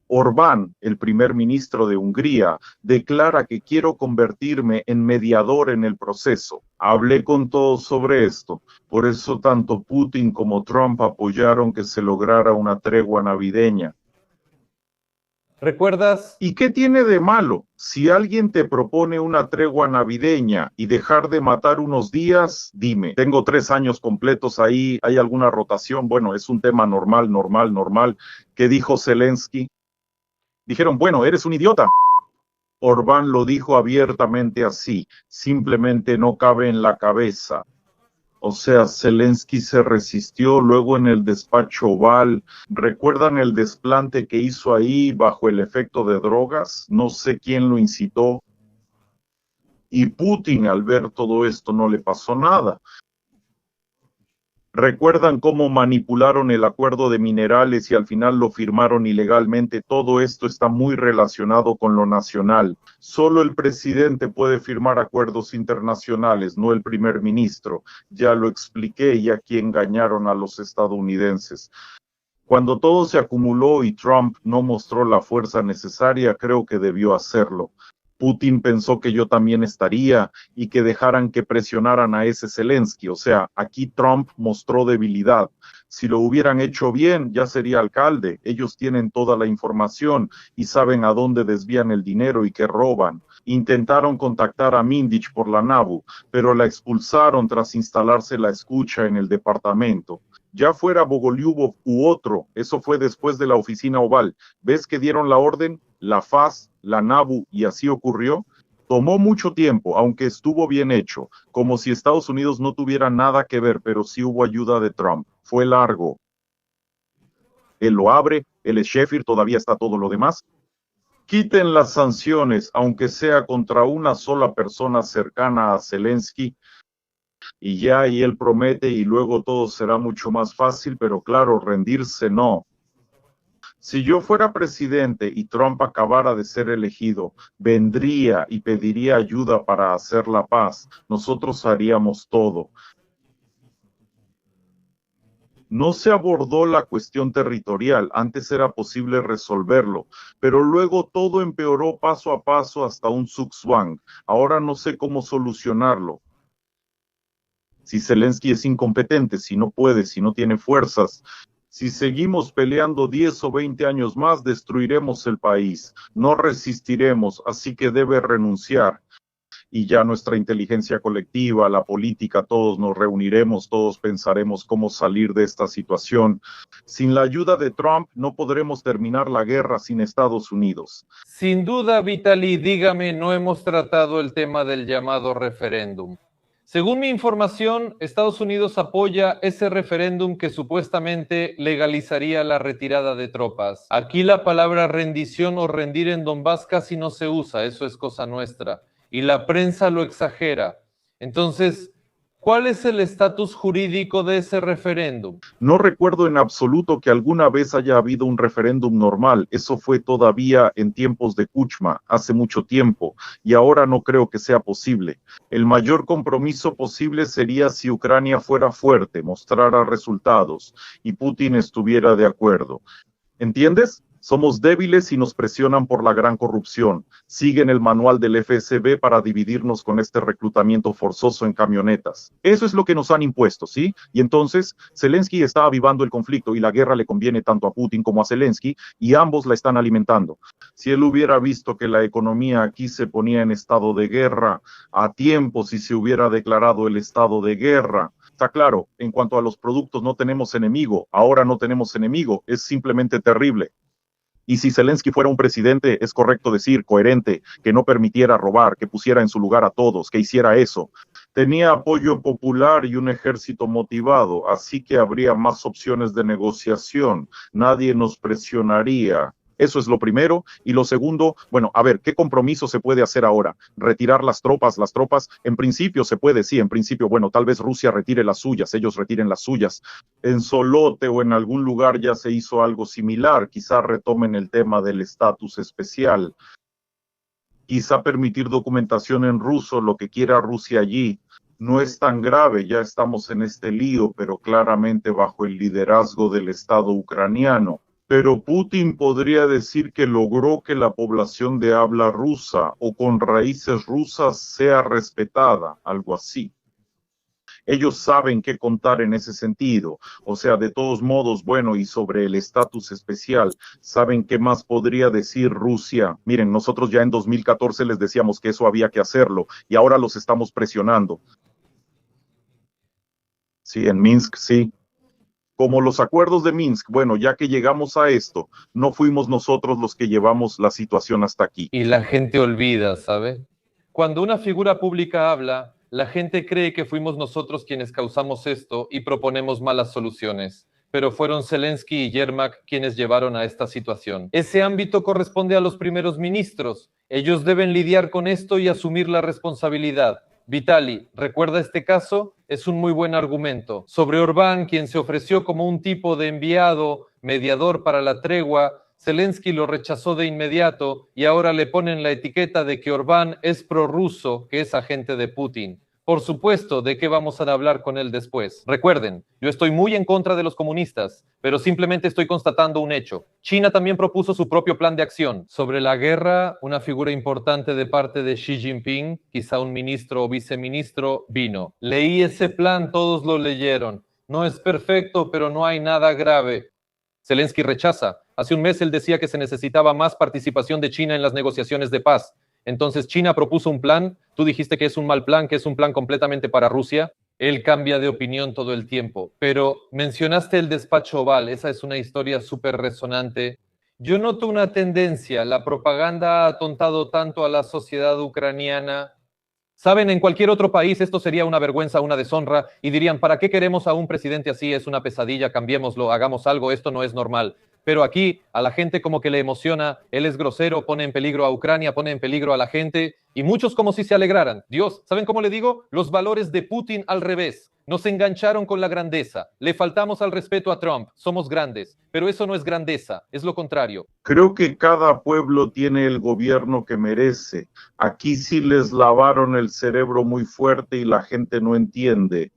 Orbán, el primer ministro de Hungría, declara que quiero convertirme en mediador en el proceso. Hablé con todos sobre esto, por eso tanto Putin como Trump apoyaron que se lograra una tregua navideña. ¿Recuerdas? ¿Y qué tiene de malo? Si alguien te propone una tregua navideña y dejar de matar unos días, dime, tengo 3 años completos ahí, ¿hay alguna rotación? Bueno, es un tema normal. ¿Qué dijo Zelensky? Dijeron, bueno, eres un idiota. Orbán lo dijo abiertamente así, simplemente no cabe en la cabeza. O sea, Zelensky se resistió, luego en el despacho Oval. ¿Recuerdan el desplante que hizo ahí bajo el efecto de drogas? No sé quién lo incitó. Y Putin, al ver todo esto, no le pasó nada. ¿Recuerdan cómo manipularon el acuerdo de minerales y al final lo firmaron ilegalmente? Todo esto está muy relacionado con lo nacional. Solo el presidente puede firmar acuerdos internacionales, no el primer ministro. Ya lo expliqué y aquí engañaron a los estadounidenses. Cuando todo se acumuló y Trump no mostró la fuerza necesaria, creo que debió hacerlo. Putin pensó que yo también estaría y que dejaran que presionaran a ese Zelensky. O sea, aquí Trump mostró debilidad. Si lo hubieran hecho bien, ya sería alcalde. Ellos tienen toda la información y saben a dónde desvían el dinero y qué roban. Intentaron contactar a Mindich por la NABU, pero la expulsaron tras instalarse la escucha en el departamento. Ya fuera Bogolyubov u otro, eso fue después de la oficina Oval. ¿Ves que dieron la orden? La FAS, la NABU, y así ocurrió. Tomó mucho tiempo, aunque estuvo bien hecho, como si Estados Unidos no tuviera nada que ver, pero sí hubo ayuda de Trump. Fue largo. Él lo abre, él es Sheffield, todavía está todo lo demás. Quiten las sanciones, aunque sea contra una sola persona cercana a Zelensky, y ya, y él promete, y luego todo será mucho más fácil, pero claro, rendirse no. Si yo fuera presidente y Trump acabara de ser elegido, vendría y pediría ayuda para hacer la paz. Nosotros haríamos todo. No se abordó la cuestión territorial, antes era posible resolverlo, pero luego todo empeoró paso a paso hasta un zugzwang. Ahora no sé cómo solucionarlo. Si Zelensky es incompetente, si no puede, si no tiene fuerzas, si seguimos peleando 10 o 20 años más, destruiremos el país, no resistiremos, así que debe renunciar. Y ya nuestra inteligencia colectiva, la política, todos nos reuniremos, todos pensaremos cómo salir de esta situación. Sin la ayuda de Trump no podremos terminar la guerra sin Estados Unidos. Sin duda, Vitaly, dígame, no hemos tratado el tema del llamado referéndum. Según mi información, Estados Unidos apoya ese referéndum que supuestamente legalizaría la retirada de tropas. Aquí la palabra rendición o rendir en Donbass casi no se usa, eso es cosa nuestra. Y la prensa lo exagera. Entonces, ¿cuál es el estatus jurídico de ese referéndum? No recuerdo en absoluto que alguna vez haya habido un referéndum normal. Eso fue todavía en tiempos de Kuchma, hace mucho tiempo, y ahora no creo que sea posible. El mayor compromiso posible sería si Ucrania fuera fuerte, mostrara resultados y Putin estuviera de acuerdo. ¿Entiendes? Somos débiles y nos presionan por la gran corrupción. Siguen el manual del FSB para dividirnos con este reclutamiento forzoso en camionetas. Eso es lo que nos han impuesto, ¿sí? Y entonces, Zelensky está avivando el conflicto y la guerra le conviene tanto a Putin como a Zelensky y ambos la están alimentando. Si él hubiera visto que la economía aquí se ponía en estado de guerra a tiempo, si se hubiera declarado el estado de guerra, está claro, en cuanto a los productos no tenemos enemigo, ahora no tenemos enemigo, es simplemente terrible. Y si Zelensky fuera un presidente, es correcto decir, coherente, que no permitiera robar, que pusiera en su lugar a todos, que hiciera eso. Tenía apoyo popular y un ejército motivado, así que habría más opciones de negociación. Nadie nos presionaría. Eso es lo primero. Y lo segundo, bueno, a ver, ¿qué compromiso se puede hacer ahora? ¿Retirar las tropas? Las tropas, en principio se puede, sí, en principio, bueno, tal vez Rusia retire las suyas, ellos retiren las suyas. En Solote o en algún lugar ya se hizo algo similar, quizá retomen el tema del estatus especial, quizá permitir documentación en ruso, lo que quiera Rusia allí. No es tan grave, ya estamos en este lío, pero claramente bajo el liderazgo del Estado ucraniano. Pero Putin podría decir que logró que la población de habla rusa o con raíces rusas sea respetada, algo así. Ellos saben qué contar en ese sentido. O sea, de todos modos, bueno, y sobre el estatus especial, ¿saben qué más podría decir Rusia? Miren, nosotros ya en 2014 les decíamos que eso había que hacerlo y ahora los estamos presionando. Sí, en Minsk, sí. Como los acuerdos de Minsk, bueno, ya que llegamos a esto, no fuimos nosotros los que llevamos la situación hasta aquí. Y la gente olvida, ¿sabe? Cuando una figura pública habla, la gente cree que fuimos nosotros quienes causamos esto y proponemos malas soluciones, pero fueron Zelensky y Yermak quienes llevaron a esta situación. Ese ámbito corresponde a los primeros ministros. Ellos deben lidiar con esto y asumir la responsabilidad. Vitaly, ¿recuerda este caso? Es un muy buen argumento. Sobre Orbán, quien se ofreció como un tipo de enviado, mediador para la tregua, Zelensky lo rechazó de inmediato y ahora le ponen la etiqueta de que Orbán es prorruso, que es agente de Putin. Por supuesto, ¿de qué vamos a hablar con él después? Recuerden, yo estoy muy en contra de los comunistas, pero simplemente estoy constatando un hecho. China también propuso su propio plan de acción. Sobre la guerra, una figura importante de parte de Xi Jinping, quizá un ministro o viceministro, vino. Leí ese plan, todos lo leyeron. No es perfecto, pero no hay nada grave. Zelensky rechaza. Hace un mes él decía que se necesitaba más participación de China en las negociaciones de paz. Entonces China propuso un plan, tú dijiste que es un mal plan, que es un plan completamente para Rusia. Él cambia de opinión todo el tiempo, pero mencionaste el despacho Oval, esa es una historia súper resonante Yo noto una tendencia, la propaganda ha atontado tanto a la sociedad ucraniana. Saben, en cualquier otro país esto sería una vergüenza, una deshonra, y dirían, ¿para qué queremos a un presidente así? Es una pesadilla, cambiémoslo, hagamos algo, esto no es normal. Pero aquí a la gente como que le emociona, él es grosero, pone en peligro a Ucrania, pone en peligro a la gente, y muchos como si se alegraran. Dios, ¿saben cómo le digo? Los valores de Putin al revés. Nos engancharon con la grandeza, le faltamos al respeto a Trump, somos grandes, pero eso no es grandeza, es lo contrario. Creo que cada pueblo tiene el gobierno que merece. Aquí sí les lavaron el cerebro muy fuerte y la gente no entiende.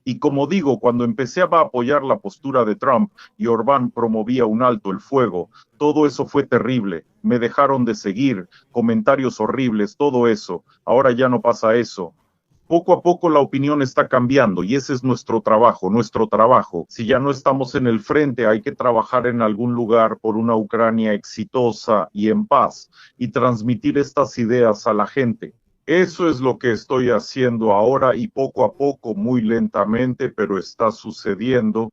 Y como digo, cuando empecé a apoyar la postura de Trump y Orbán promovía un alto el fuego, todo eso fue terrible. Me dejaron de seguir, comentarios horribles, todo eso. Ahora ya no pasa eso. Poco a poco la opinión está cambiando y ese es nuestro trabajo, nuestro trabajo. Si ya no estamos en el frente, hay que trabajar en algún lugar por una Ucrania exitosa y en paz y transmitir estas ideas a la gente. Eso es lo que estoy haciendo ahora y poco a poco, muy lentamente, pero está sucediendo.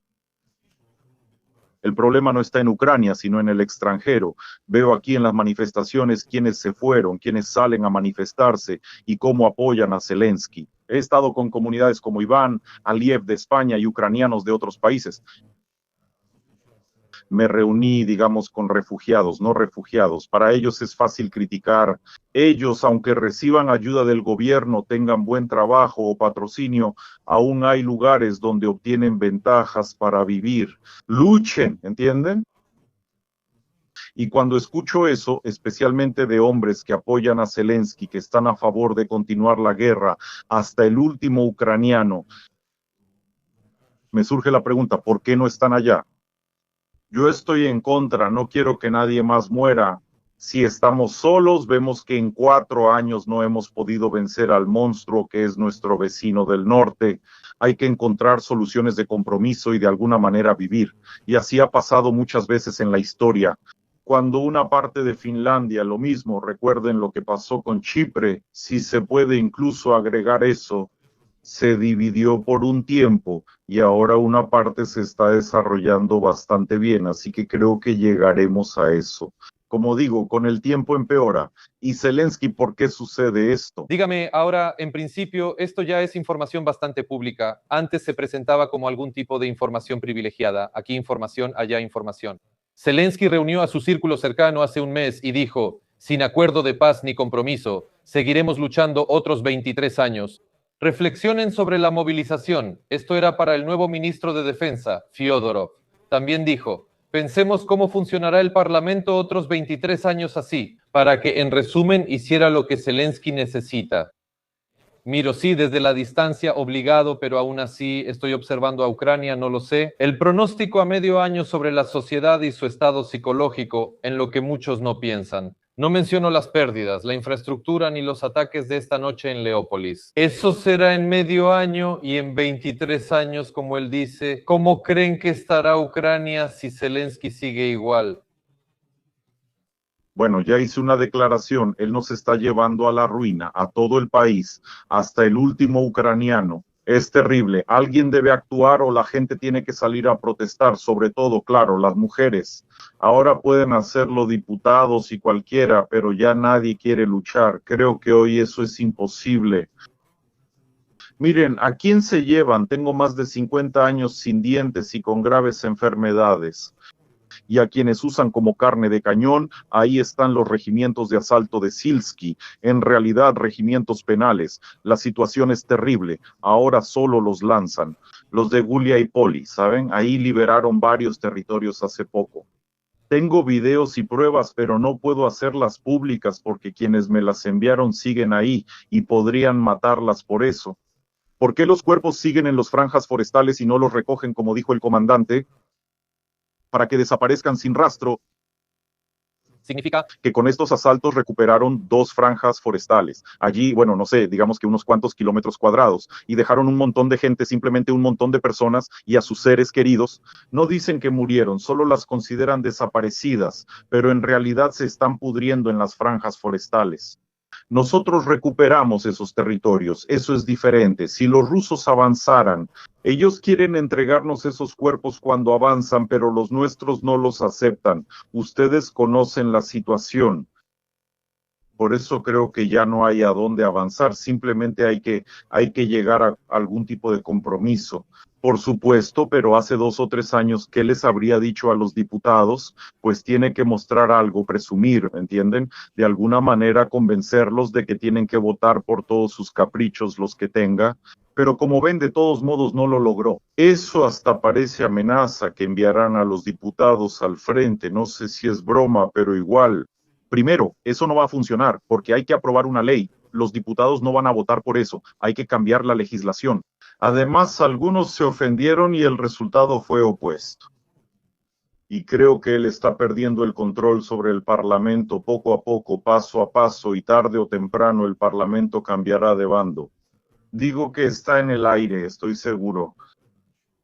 El problema no está en Ucrania, sino en el extranjero. Veo aquí en las manifestaciones quiénes se fueron, quiénes salen a manifestarse y cómo apoyan a Zelensky. He estado con comunidades como Iván, Aliev de España y ucranianos de otros países. Me reuní, digamos, con refugiados, no refugiados. Para ellos es fácil criticar. Ellos, aunque reciban ayuda del gobierno, tengan buen trabajo o patrocinio, aún hay lugares donde obtienen ventajas para vivir. Luchen, ¿entienden? Y cuando escucho eso, especialmente de hombres que apoyan a Zelensky, que están a favor de continuar la guerra, hasta el último ucraniano, me surge la pregunta, ¿por qué no están allá? Yo estoy en contra, no quiero que nadie más muera. Si estamos solos, vemos que en 4 años no hemos podido vencer al monstruo que es nuestro vecino del norte. Hay que encontrar soluciones de compromiso y de alguna manera vivir. Y así ha pasado muchas veces en la historia. Cuando una parte de Finlandia, lo mismo, recuerden lo que pasó con Chipre, si se puede incluso agregar eso, se dividió por un tiempo y ahora una parte se está desarrollando bastante bien, así que creo que llegaremos a eso. Como digo, con el tiempo empeora. Y Zelensky, ¿por qué sucede esto? Dígame, ahora, en principio, esto ya es información bastante pública. Antes se presentaba como algún tipo de información privilegiada. Aquí información, allá información. Zelensky reunió a su círculo cercano hace un mes y dijo, sin acuerdo de paz ni compromiso, seguiremos luchando otros 23 años. Reflexionen sobre la movilización. Esto era para el nuevo ministro de Defensa, Fyodorov. También dijo, pensemos cómo funcionará el Parlamento otros 23 años así, para que, en resumen, hiciera lo que Zelensky necesita. Miro, sí, desde la distancia, obligado, pero aún así estoy observando a Ucrania, no lo sé. El pronóstico a medio año sobre la sociedad y su estado psicológico, en lo que muchos no piensan. No menciono las pérdidas, la infraestructura ni los ataques de esta noche en Leópolis. Eso será en medio año y en 23 años, como él dice. ¿Cómo creen que estará Ucrania si Zelensky sigue igual? Bueno, ya hice una declaración, él nos está llevando a la ruina, a todo el país, hasta el último ucraniano. Es terrible, alguien debe actuar o la gente tiene que salir a protestar, sobre todo, claro, las mujeres. Ahora pueden hacerlo diputados y cualquiera, pero ya nadie quiere luchar. Creo que hoy eso es imposible. Miren, ¿a quién se llevan? Tengo más de 50 años sin dientes y con graves enfermedades. Y a quienes usan como carne de cañón, ahí están los regimientos de asalto de Silsky, en realidad regimientos penales. La situación es terrible, ahora solo los lanzan. Los de Gulia y Poli, ¿saben? Ahí liberaron varios territorios hace poco. Tengo videos y pruebas, pero no puedo hacerlas públicas porque quienes me las enviaron siguen ahí y podrían matarlas por eso. ¿Por qué los cuerpos siguen en las franjas forestales y no los recogen, como dijo el comandante? Para que desaparezcan sin rastro. Significa que con estos asaltos recuperaron 2 franjas forestales. Allí, bueno, no sé, digamos que unos cuantos kilómetros cuadrados, y dejaron un montón de gente, simplemente un montón de personas y a sus seres queridos. No dicen que murieron, solo las consideran desaparecidas, pero en realidad se están pudriendo en las franjas forestales. Nosotros recuperamos esos territorios, eso es diferente. Si los rusos avanzaran, ellos quieren entregarnos esos cuerpos cuando avanzan, pero los nuestros no los aceptan. Ustedes conocen la situación. Por eso creo que ya no hay a dónde avanzar, simplemente hay que llegar a algún tipo de compromiso. Por supuesto, pero hace 2 o 3 años, ¿qué les habría dicho a los diputados? Pues tiene que mostrar algo, presumir, ¿entienden? De alguna manera convencerlos de que tienen que votar por todos sus caprichos, los que tenga. Pero como ven, de todos modos no lo logró. Eso hasta parece amenaza que enviarán a los diputados al frente. No sé si es broma, pero igual. Primero, eso no va a funcionar porque hay que aprobar una ley. Los diputados no van a votar por eso. Hay que cambiar la legislación. Además, algunos se ofendieron y el resultado fue opuesto. Y creo que él está perdiendo el control sobre el Parlamento poco a poco, paso a paso, y tarde o temprano el Parlamento cambiará de bando. Digo que está en el aire, estoy seguro.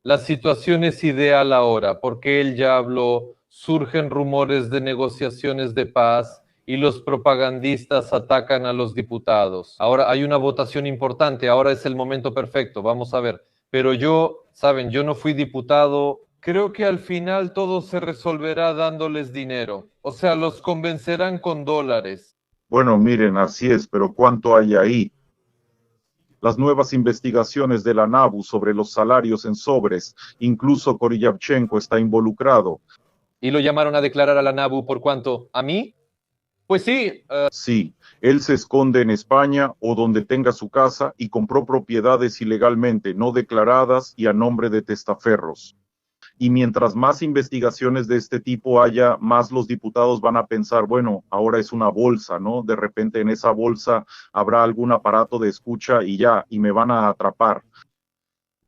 La situación es ideal ahora, porque él ya habló, surgen rumores de negociaciones de paz y los propagandistas atacan a los diputados. Ahora hay una votación importante, ahora es el momento perfecto, vamos a ver. Pero yo, saben, yo no fui diputado, creo que al final todo se resolverá dándoles dinero. O sea, los convencerán con dólares. Bueno, miren, así es, pero ¿cuánto hay ahí? Las nuevas investigaciones de la NABU sobre los salarios en sobres, incluso Koryavchenko está involucrado. ¿Y lo llamaron a declarar a la NABU por cuánto? ¿A mí? Pues sí. Sí, él se esconde en España o donde tenga su casa y compró propiedades ilegalmente, no declaradas y a nombre de testaferros. Y mientras más investigaciones de este tipo haya, más los diputados van a pensar, bueno, ahora es una bolsa, ¿no? De repente en esa bolsa habrá algún aparato de escucha y ya, y me van a atrapar.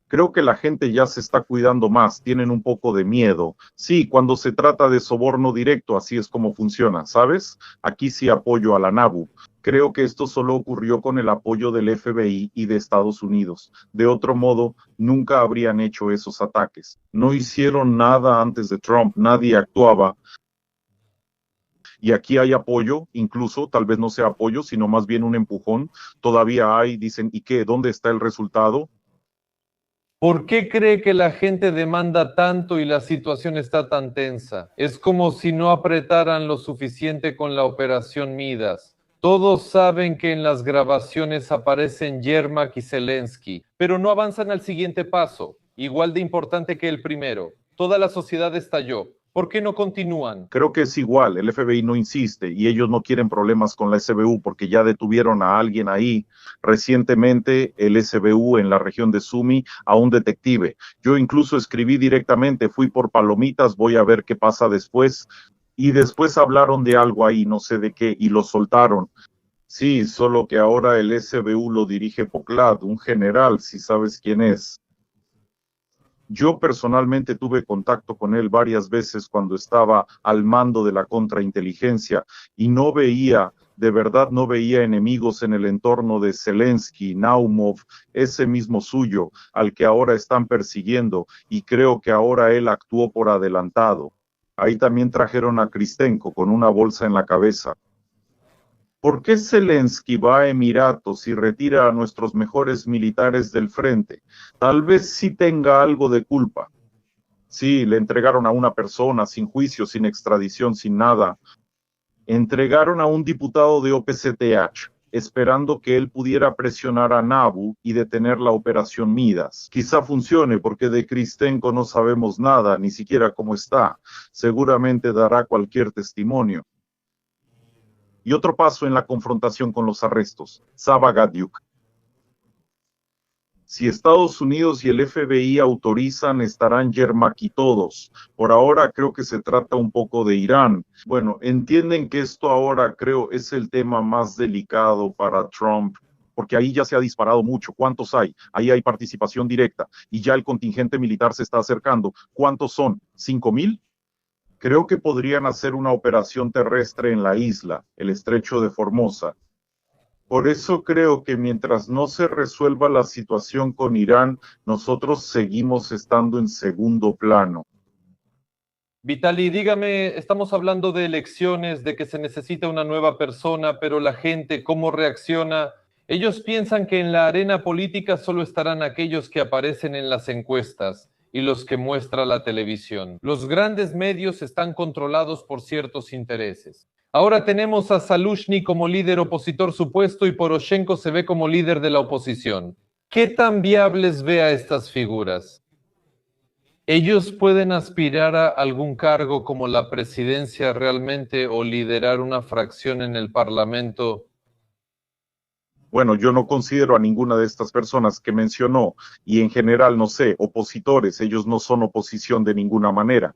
Creo que la gente ya se está cuidando más, tienen un poco de miedo. Sí, cuando se trata de soborno directo, así es como funciona, ¿sabes? Aquí sí apoyo a la NABU. Creo que esto solo ocurrió con el apoyo del FBI y de Estados Unidos. De otro modo, nunca habrían hecho esos ataques. No hicieron nada antes de Trump, nadie actuaba. Y aquí hay apoyo, incluso, tal vez no sea apoyo, sino más bien un empujón. Todavía hay, dicen, ¿y qué? ¿Dónde está el resultado? ¿Por qué cree que la gente demanda tanto y la situación está tan tensa? Es como si no apretaran lo suficiente con la operación Midas. Todos saben que en las grabaciones aparecen Yermak y Zelensky, pero no avanzan al siguiente paso, igual de importante que el primero. Toda la sociedad estalló. ¿Por qué no continúan? Creo que es igual, el FBI no insiste y ellos no quieren problemas con la SBU porque ya detuvieron a alguien ahí recientemente, el SBU en la región de Sumy, a un detective. Yo incluso escribí directamente, fui por palomitas, voy a ver qué pasa después. Y después hablaron de algo ahí, no sé de qué, y lo soltaron. Sí, solo que ahora el SBU lo dirige Poklad, un general, si sabes quién es. Yo personalmente tuve contacto con él varias veces cuando estaba al mando de la contrainteligencia y no veía, de verdad no veía enemigos en el entorno de Zelensky, Naumov, ese mismo suyo, al que ahora están persiguiendo y creo que ahora él actuó por adelantado. Ahí también trajeron a Kristenko con una bolsa en la cabeza. ¿Por qué Zelensky va a Emiratos y retira a nuestros mejores militares del frente? Tal vez sí tenga algo de culpa. Sí, le entregaron a una persona sin juicio, sin extradición, sin nada. Entregaron a un diputado de OPCTH, esperando que él pudiera presionar a Nabu y detener la operación Midas. Quizá funcione porque de Kristenko no sabemos nada, ni siquiera cómo está. Seguramente dará cualquier testimonio. Y otro paso en la confrontación con los arrestos, Saba Gadiuk. Si Estados Unidos y el FBI autorizan, estarán Yermak y todos. Por ahora creo que se trata un poco de Irán. Bueno, entienden que esto ahora creo es el tema más delicado para Trump, porque ahí ya se ha disparado mucho. ¿Cuántos hay? Ahí hay participación directa y ya el contingente militar se está acercando. ¿Cuántos son? ¿5,000? Creo que podrían hacer una operación terrestre en la isla, el estrecho de Formosa. Por eso creo que mientras no se resuelva la situación con Irán, nosotros seguimos estando en segundo plano. Vitali, dígame, estamos hablando de elecciones, de que se necesita una nueva persona, pero la gente, ¿cómo reacciona? Ellos piensan que en la arena política solo estarán aquellos que aparecen en las encuestas y los que muestra la televisión. Los grandes medios están controlados por ciertos intereses. Ahora tenemos a Salushny como líder opositor supuesto y Poroshenko se ve como líder de la oposición. ¿Qué tan viables ve a estas figuras? ¿Ellos pueden aspirar a algún cargo como la presidencia realmente o liderar una fracción en el Parlamento? Bueno, yo no considero a ninguna de estas personas que mencionó y en general, no sé, opositores, ellos no son oposición de ninguna manera.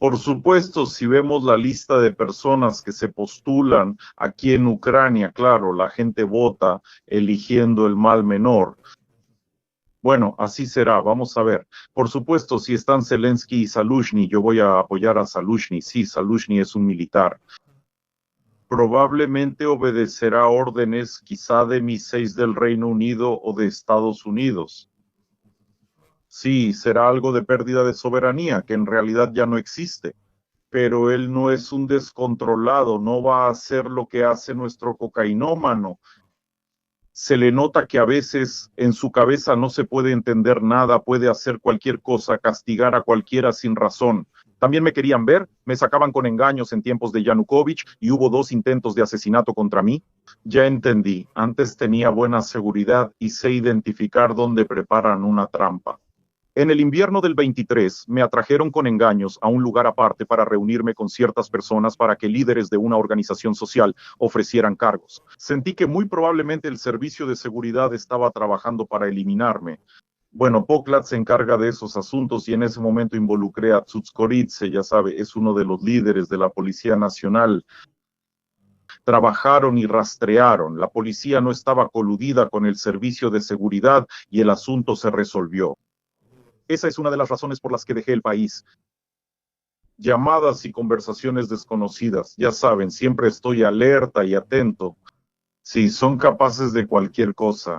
Por supuesto, si vemos la lista de personas que se postulan aquí en Ucrania, claro, la gente vota eligiendo el mal menor. Bueno, así será, vamos a ver. Por supuesto, si están Zelensky y Salushny, yo voy a apoyar a Salushny. Sí, Salushny es un militar. Probablemente obedecerá órdenes quizá de MI6 del Reino Unido o de Estados Unidos. Sí, será algo de pérdida de soberanía, que en realidad ya no existe. Pero él no es un descontrolado, no va a hacer lo que hace nuestro cocainómano. Se le nota que a veces en su cabeza no se puede entender nada, puede hacer cualquier cosa, castigar a cualquiera sin razón. También me querían ver, me sacaban con engaños en tiempos de Yanukovych y hubo 2 intentos de asesinato contra mí. Ya entendí, antes tenía buena seguridad y sé identificar dónde preparan una trampa. En el invierno del 23 me atrajeron con engaños a un lugar aparte para reunirme con ciertas personas para que líderes de una organización social ofrecieran cargos. Sentí que muy probablemente el servicio de seguridad estaba trabajando para eliminarme. Bueno, Poklat se encarga de esos asuntos y en ese momento involucré a Tsutzkoritze, ya sabe, es uno de los líderes de la Policía Nacional. Trabajaron y rastrearon. La policía no estaba coludida con el servicio de seguridad y el asunto se resolvió. Esa es una de las razones por las que dejé el país. Llamadas y conversaciones desconocidas. Ya saben, siempre estoy alerta y atento. Sí, son capaces de cualquier cosa.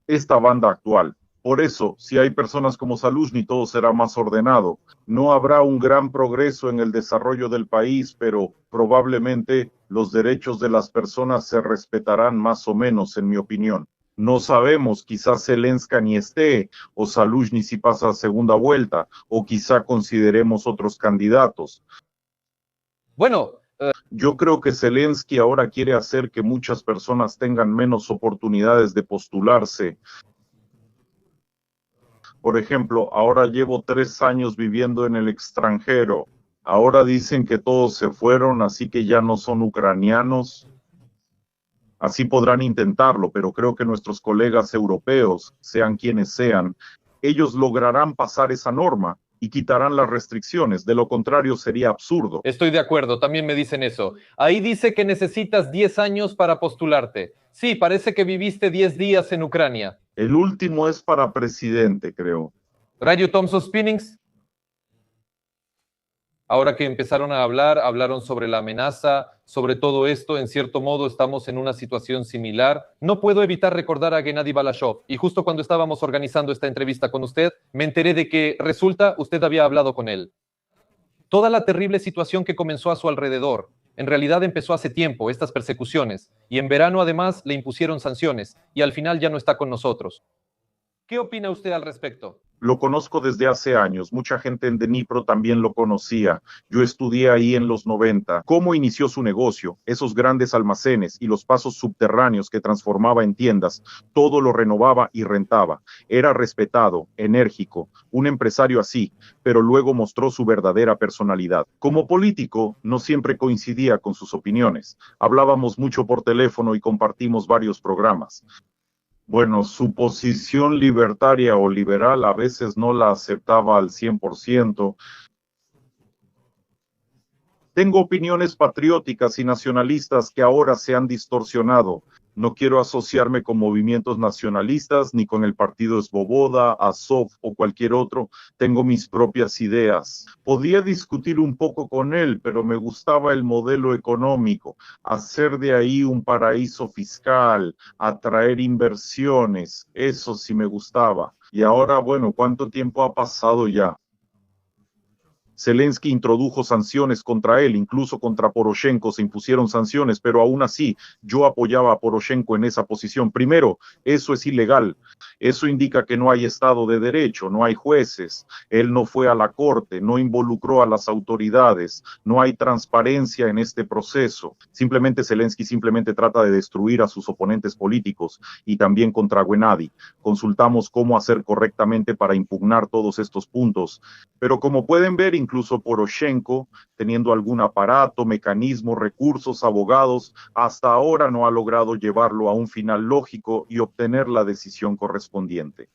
Esta banda actual. Por eso, si hay personas como Salushny, todo será más ordenado. No habrá un gran progreso en el desarrollo del país, pero probablemente los derechos de las personas se respetarán más o menos, en mi opinión. No sabemos, quizás Zelensky ni esté, o Salushny si pasa a segunda vuelta, o quizá consideremos otros candidatos. Bueno, Yo creo que Zelensky ahora quiere hacer que muchas personas tengan menos oportunidades de postularse. Por ejemplo, ahora llevo 3 años viviendo en el extranjero. Ahora dicen que todos se fueron, así que ya no son ucranianos. Así podrán intentarlo, pero creo que nuestros colegas europeos, sean quienes sean, ellos lograrán pasar esa norma y quitarán las restricciones. De lo contrario, sería absurdo. estoy de acuerdo, también me dicen eso. Ahí dice que necesitas 10 años para postularte. Sí, parece que viviste 10 días en Ucrania. El último es para presidente, creo. Radio Thompson Spinnings. Ahora que empezaron a hablar, hablaron sobre la amenaza, sobre todo esto. En cierto modo, estamos en una situación similar. No puedo evitar recordar a Gennady Balashov. Y justo cuando estábamos organizando esta entrevista con usted, me enteré de que resulta usted había hablado con él. Toda la terrible situación que comenzó a su alrededor, en realidad empezó hace tiempo, estas persecuciones. Y en verano, además, le impusieron sanciones. Y al final ya no está con nosotros. ¿Qué opina usted al respecto? Lo conozco desde hace años, mucha gente en Dnipro también lo conocía. Yo estudié ahí en los 90. ¿Cómo inició su negocio? Esos grandes almacenes y los pasos subterráneos que transformaba en tiendas, todo lo renovaba y rentaba. Era respetado, enérgico, un empresario así, pero luego mostró su verdadera personalidad. Como político, no siempre coincidía con sus opiniones. Hablábamos mucho por teléfono y compartimos varios programas. Bueno, su posición libertaria o liberal a veces no la aceptaba al 100%. Tengo opiniones patrióticas y nacionalistas que ahora se han distorsionado. No quiero asociarme con movimientos nacionalistas ni con el partido Svoboda, Azov o cualquier otro. Tengo mis propias ideas. Podía discutir un poco con él, pero me gustaba el modelo económico, hacer de ahí un paraíso fiscal, atraer inversiones. Eso sí me gustaba. Y ahora, bueno, ¿cuánto tiempo ha pasado ya? Zelensky introdujo sanciones contra él, incluso contra Poroshenko se impusieron sanciones, pero aún así yo apoyaba a Poroshenko en esa posición. Primero, eso es ilegal. Eso indica que no hay Estado de Derecho, no hay jueces, él no fue a la corte, no involucró a las autoridades, no hay transparencia en este proceso. Simplemente Zelensky simplemente trata de destruir a sus oponentes políticos y también contra Gennady. Consultamos cómo hacer correctamente para impugnar todos estos puntos, pero como pueden ver, incluso Poroshenko, teniendo algún aparato, mecanismo, recursos, abogados, hasta ahora no ha logrado llevarlo a un final lógico y obtener la decisión correspondiente.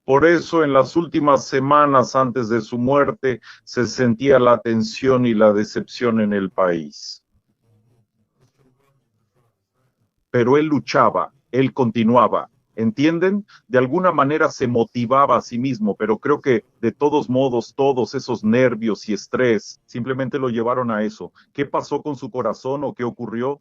Por eso, en las últimas semanas antes de su muerte, se sentía la tensión y la decepción en el país. Pero él luchaba, él continuaba. ¿Entienden? De alguna manera se motivaba a sí mismo, pero creo que de todos modos, todos esos nervios y estrés simplemente lo llevaron a eso. ¿Qué pasó con su corazón o qué ocurrió?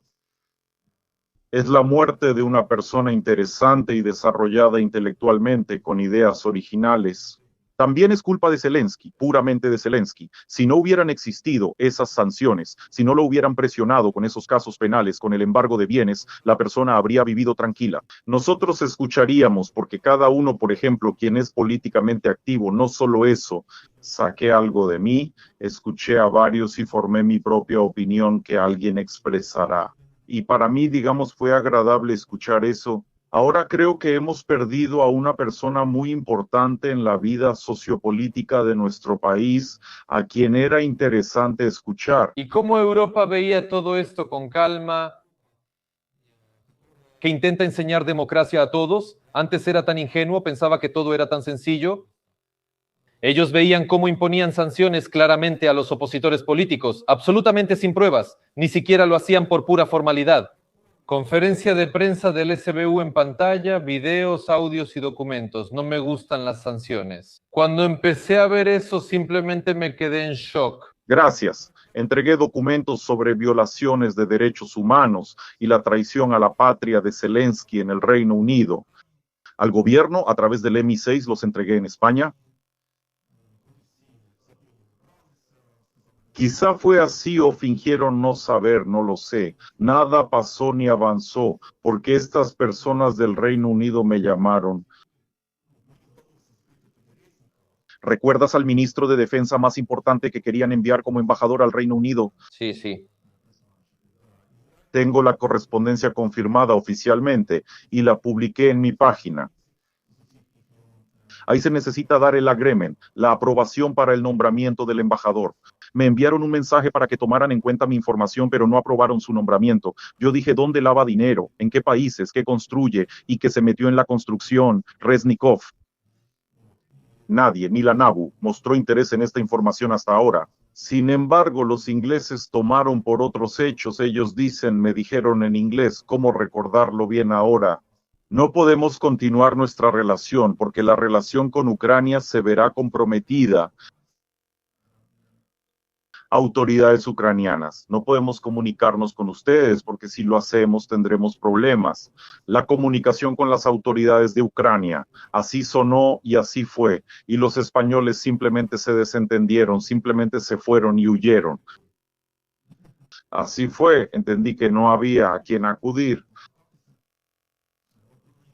Es la muerte de una persona interesante y desarrollada intelectualmente, con ideas originales. También es culpa de Zelensky, puramente de Zelensky. Si no hubieran existido esas sanciones, si no lo hubieran presionado con esos casos penales, con el embargo de bienes, la persona habría vivido tranquila. Nosotros escucharíamos, porque cada uno, por ejemplo, quien es políticamente activo, no solo eso, saqué algo de mí, escuché a varios y formé mi propia opinión que alguien expresará. Y para mí, digamos, fue agradable escuchar eso. Ahora creo que hemos perdido a una persona muy importante en la vida sociopolítica de nuestro país, a quien era interesante escuchar. ¿Y cómo Europa veía todo esto con calma? ¿Que intenta enseñar democracia a todos? Antes era tan ingenuo, pensaba que todo era tan sencillo. Ellos veían cómo imponían sanciones claramente a los opositores políticos, absolutamente sin pruebas, ni siquiera lo hacían por pura formalidad. Conferencia de prensa del SBU en pantalla, videos, audios y documentos. No me gustan las sanciones. Cuando empecé a ver eso, simplemente me quedé en shock. Gracias. Entregué documentos sobre violaciones de derechos humanos y la traición a la patria de Zelensky en el Reino Unido. Al gobierno, a través del MI6, los entregué en España. Quizá fue así o fingieron no saber, no lo sé. Nada pasó ni avanzó, porque estas personas del Reino Unido me llamaron. ¿Recuerdas al ministro de Defensa más importante que querían enviar como embajador al Reino Unido? Sí, sí. Tengo la correspondencia confirmada oficialmente y la publiqué en mi página. Ahí se necesita dar el agreement, la aprobación para el nombramiento del embajador. Me enviaron un mensaje para que tomaran en cuenta mi información, pero no aprobaron su nombramiento. Yo dije, ¿dónde lava dinero? ¿En qué países? ¿Qué construye? ¿Y que se metió en la construcción? Reznikov. Nadie, ni la NABU, mostró interés en esta información hasta ahora. Sin embargo, los ingleses tomaron por otros hechos. Ellos dicen, me dijeron en inglés, ¿cómo recordarlo bien ahora? No podemos continuar nuestra relación porque la relación con Ucrania se verá comprometida. Autoridades ucranianas, no podemos comunicarnos con ustedes porque si lo hacemos tendremos problemas. La comunicación con las autoridades de Ucrania, así sonó y así fue. Y los españoles simplemente se desentendieron, simplemente se fueron y huyeron. Así fue, entendí que no había a quien acudir.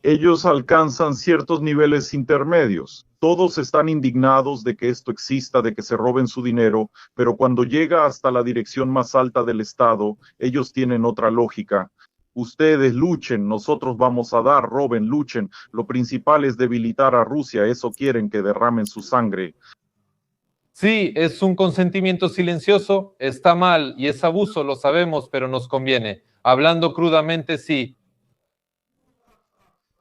Ellos alcanzan ciertos niveles intermedios. Todos están indignados de que esto exista, de que se roben su dinero, pero cuando llega hasta la dirección más alta del Estado, ellos tienen otra lógica. Ustedes luchen, nosotros vamos a dar, roben, luchen. Lo principal es debilitar a Rusia, eso quieren que derramen su sangre. Sí, es un consentimiento silencioso, está mal y es abuso, lo sabemos, pero nos conviene. Hablando crudamente, sí.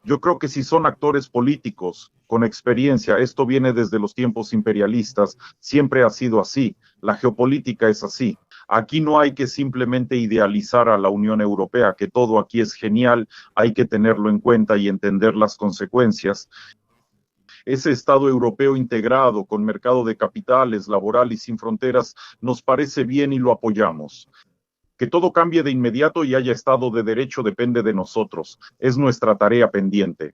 Yo creo que si son actores políticos con experiencia, esto viene desde los tiempos imperialistas, siempre ha sido así, la geopolítica es así. Aquí no hay que simplemente idealizar a la Unión Europea, que todo aquí es genial, hay que tenerlo en cuenta y entender las consecuencias. Ese Estado europeo integrado con mercado de capitales, laboral y sin fronteras, nos parece bien y lo apoyamos. Que todo cambie de inmediato y haya Estado de Derecho depende de nosotros. Es nuestra tarea pendiente.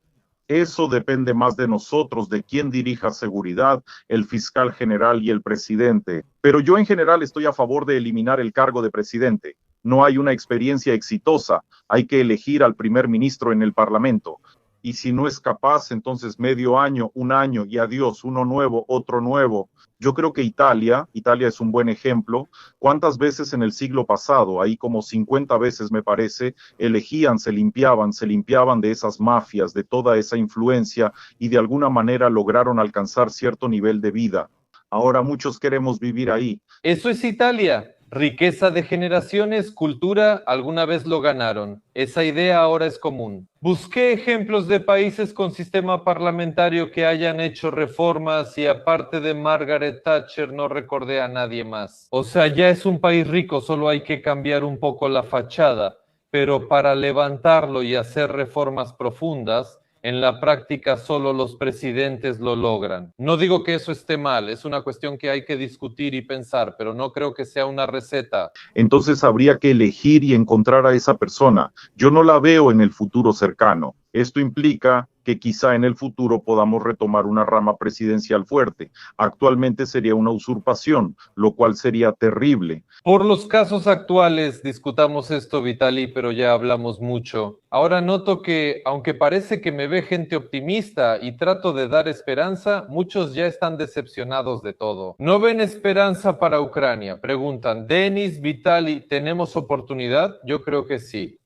Eso depende más de nosotros, de quién dirija seguridad, el fiscal general y el presidente. Pero yo en general estoy a favor de eliminar el cargo de presidente. No hay una experiencia exitosa. Hay que elegir al primer ministro en el Parlamento. Y si no es capaz, entonces medio año, un año y adiós, uno nuevo, otro nuevo. Yo creo que Italia es un buen ejemplo. ¿Cuántas veces en el siglo pasado, ahí como 50 veces me parece, elegían, se limpiaban de esas mafias, de toda esa influencia y de alguna manera lograron alcanzar cierto nivel de vida? Ahora muchos queremos vivir ahí. Eso es Italia. Riqueza de generaciones, cultura, alguna vez lo ganaron. Esa idea ahora es común. Busqué ejemplos de países con sistema parlamentario que hayan hecho reformas y aparte de Margaret Thatcher no recordé a nadie más. O sea, ya es un país rico, solo hay que cambiar un poco la fachada, pero para levantarlo y hacer reformas profundas, en la práctica solo los presidentes lo logran. No digo que eso esté mal, es una cuestión que hay que discutir y pensar, pero no creo que sea una receta. Entonces habría que elegir y encontrar a esa persona. Yo no la veo en el futuro cercano. Esto implica que quizá en el futuro podamos retomar una rama presidencial fuerte. Actualmente sería una usurpación, lo cual sería terrible. Por los casos actuales, discutamos esto, Vitali, pero ya hablamos mucho. Ahora noto que, aunque parece que me ve gente optimista y trato de dar esperanza, muchos ya están decepcionados de todo. ¿No ven esperanza para Ucrania? Preguntan, Denis, Vitali, ¿tenemos oportunidad? Yo creo que sí.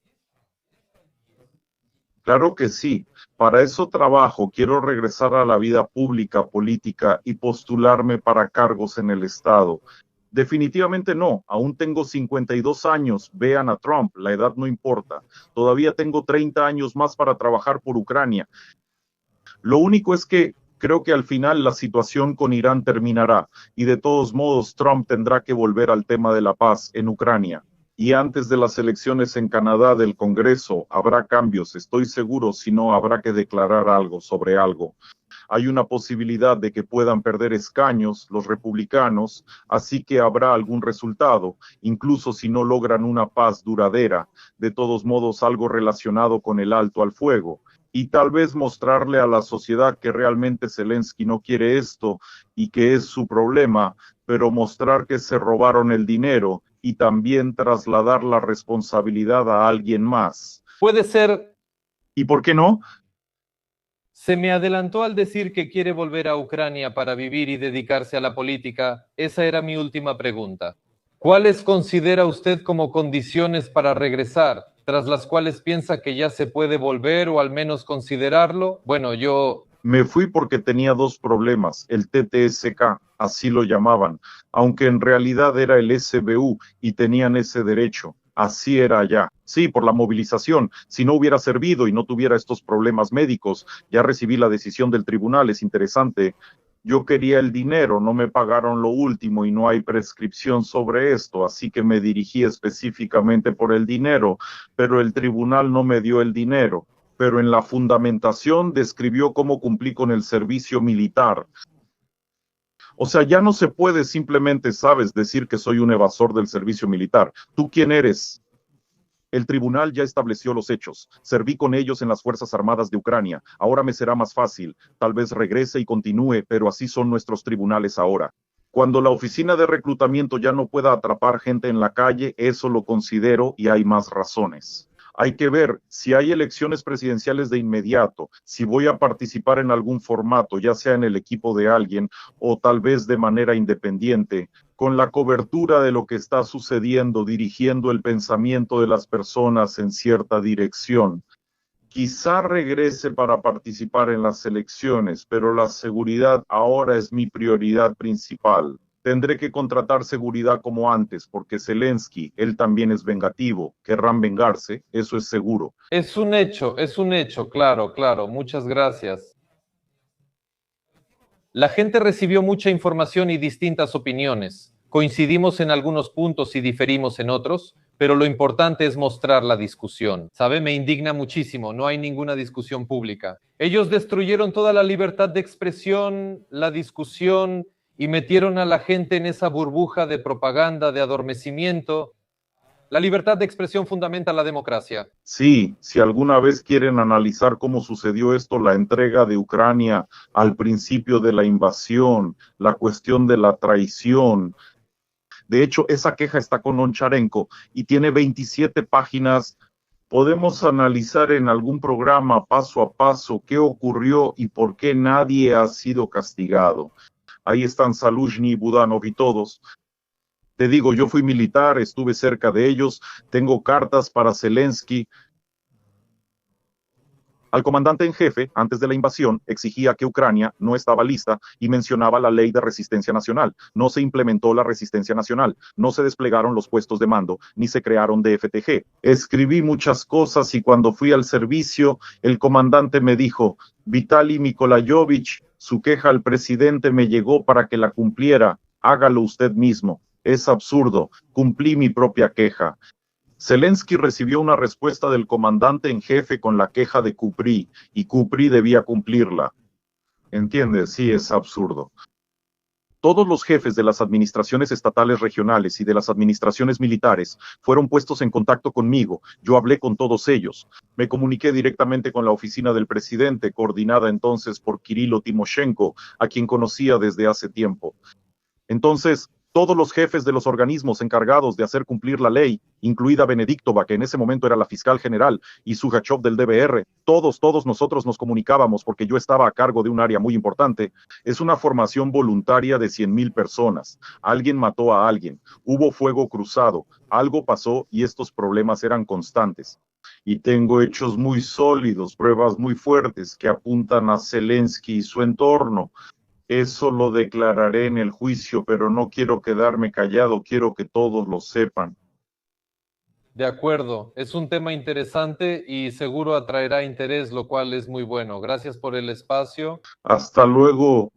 Claro que sí. Para eso trabajo. Quiero regresar a la vida pública, política y postularme para cargos en el Estado. Definitivamente no. Aún tengo 52 años. Vean a Trump. La edad no importa. Todavía tengo 30 años más para trabajar por Ucrania. Lo único es que creo que al final la situación con Irán terminará y de todos modos Trump tendrá que volver al tema de la paz en Ucrania. Y antes de las elecciones en Canadá del Congreso habrá cambios, estoy seguro, si no habrá que declarar algo sobre algo. Hay una posibilidad de que puedan perder escaños los republicanos, así que habrá algún resultado, incluso si no logran una paz duradera, de todos modos algo relacionado con el alto al fuego. Y tal vez mostrarle a la sociedad que realmente Zelensky no quiere esto y que es su problema, pero mostrar que se robaron el dinero y también trasladar la responsabilidad a alguien más. Puede ser. ¿Y por qué no? Se me adelantó al decir que quiere volver a Ucrania para vivir y dedicarse a la política. Esa era mi última pregunta. ¿Cuáles considera usted como condiciones para regresar, tras las cuales piensa que ya se puede volver o al menos considerarlo? Bueno, yo... Me fui porque tenía dos problemas, el TTSK, así lo llamaban, aunque en realidad era el SBU y tenían ese derecho. Así era allá. Sí, por la movilización. Si no hubiera servido y no tuviera estos problemas médicos, ya recibí la decisión del tribunal, es interesante. Yo quería el dinero, no me pagaron lo último y no hay prescripción sobre esto, así que me dirigí específicamente por el dinero, pero el tribunal no me dio el dinero. Pero en la fundamentación describió cómo cumplí con el servicio militar. O sea, ya no se puede simplemente, sabes, decir que soy un evasor del servicio militar. ¿Tú quién eres? El tribunal ya estableció los hechos. Serví con ellos en las Fuerzas Armadas de Ucrania. Ahora me será más fácil. Tal vez regrese y continúe, pero así son nuestros tribunales ahora. Cuando la oficina de reclutamiento ya no pueda atrapar gente en la calle, eso lo considero y hay más razones. Hay que ver si hay elecciones presidenciales de inmediato, si voy a participar en algún formato, ya sea en el equipo de alguien o tal vez de manera independiente, con la cobertura de lo que está sucediendo, dirigiendo el pensamiento de las personas en cierta dirección. Quizá regrese para participar en las elecciones, pero la seguridad ahora es mi prioridad principal. Tendré que contratar seguridad como antes, porque Zelensky, él también es vengativo. Querrán vengarse, eso es seguro. Es un hecho, claro, claro. Muchas gracias. La gente recibió mucha información y distintas opiniones. Coincidimos en algunos puntos y diferimos en otros, pero lo importante es mostrar la discusión. ¿Sabe? Me indigna muchísimo, no hay ninguna discusión pública. Ellos destruyeron toda la libertad de expresión, la discusión, y metieron a la gente en esa burbuja de propaganda, de adormecimiento. La libertad de expresión fundamenta la democracia. Sí, si alguna vez quieren analizar cómo sucedió esto, la entrega de Ucrania al principio de la invasión, la cuestión de la traición. De hecho, esa queja está con Oncharenko y tiene 27 páginas. Podemos analizar en algún programa paso a paso qué ocurrió y por qué nadie ha sido castigado. Ahí están Zaluzhny, Budanov y todos. Te digo, yo fui militar, estuve cerca de ellos, tengo cartas para Zelensky. Al comandante en jefe, antes de la invasión, exigía que Ucrania no estaba lista y mencionaba la ley de resistencia nacional. No se implementó la resistencia nacional, no se desplegaron los puestos de mando, ni se crearon DFTG. Escribí muchas cosas y cuando fui al servicio, el comandante me dijo, Vitaly Nikolayevich, su queja al presidente me llegó para que la cumpliera, hágalo usted mismo. Es absurdo, cumplí mi propia queja. Zelensky recibió una respuesta del comandante en jefe con la queja de Kupri, y Kupri debía cumplirla. ¿Entiendes? Sí, es absurdo. Todos los jefes de las administraciones estatales regionales y de las administraciones militares fueron puestos en contacto conmigo. Yo hablé con todos ellos. Me comuniqué directamente con la oficina del presidente, coordinada entonces por Kirilo Timoshenko, a quien conocía desde hace tiempo. Entonces, todos los jefes de los organismos encargados de hacer cumplir la ley, incluida Benediktova, que en ese momento era la fiscal general, y Sugachov del DBR, todos nosotros nos comunicábamos porque yo estaba a cargo de un área muy importante. Es una formación voluntaria de 100,000 personas. Alguien mató a alguien, hubo fuego cruzado, algo pasó y estos problemas eran constantes. Y tengo hechos muy sólidos, pruebas muy fuertes que apuntan a Zelensky y su entorno. Eso lo declararé en el juicio, pero no quiero quedarme callado, quiero que todos lo sepan. De acuerdo, es un tema interesante y seguro atraerá interés, lo cual es muy bueno. Gracias por el espacio. Hasta luego.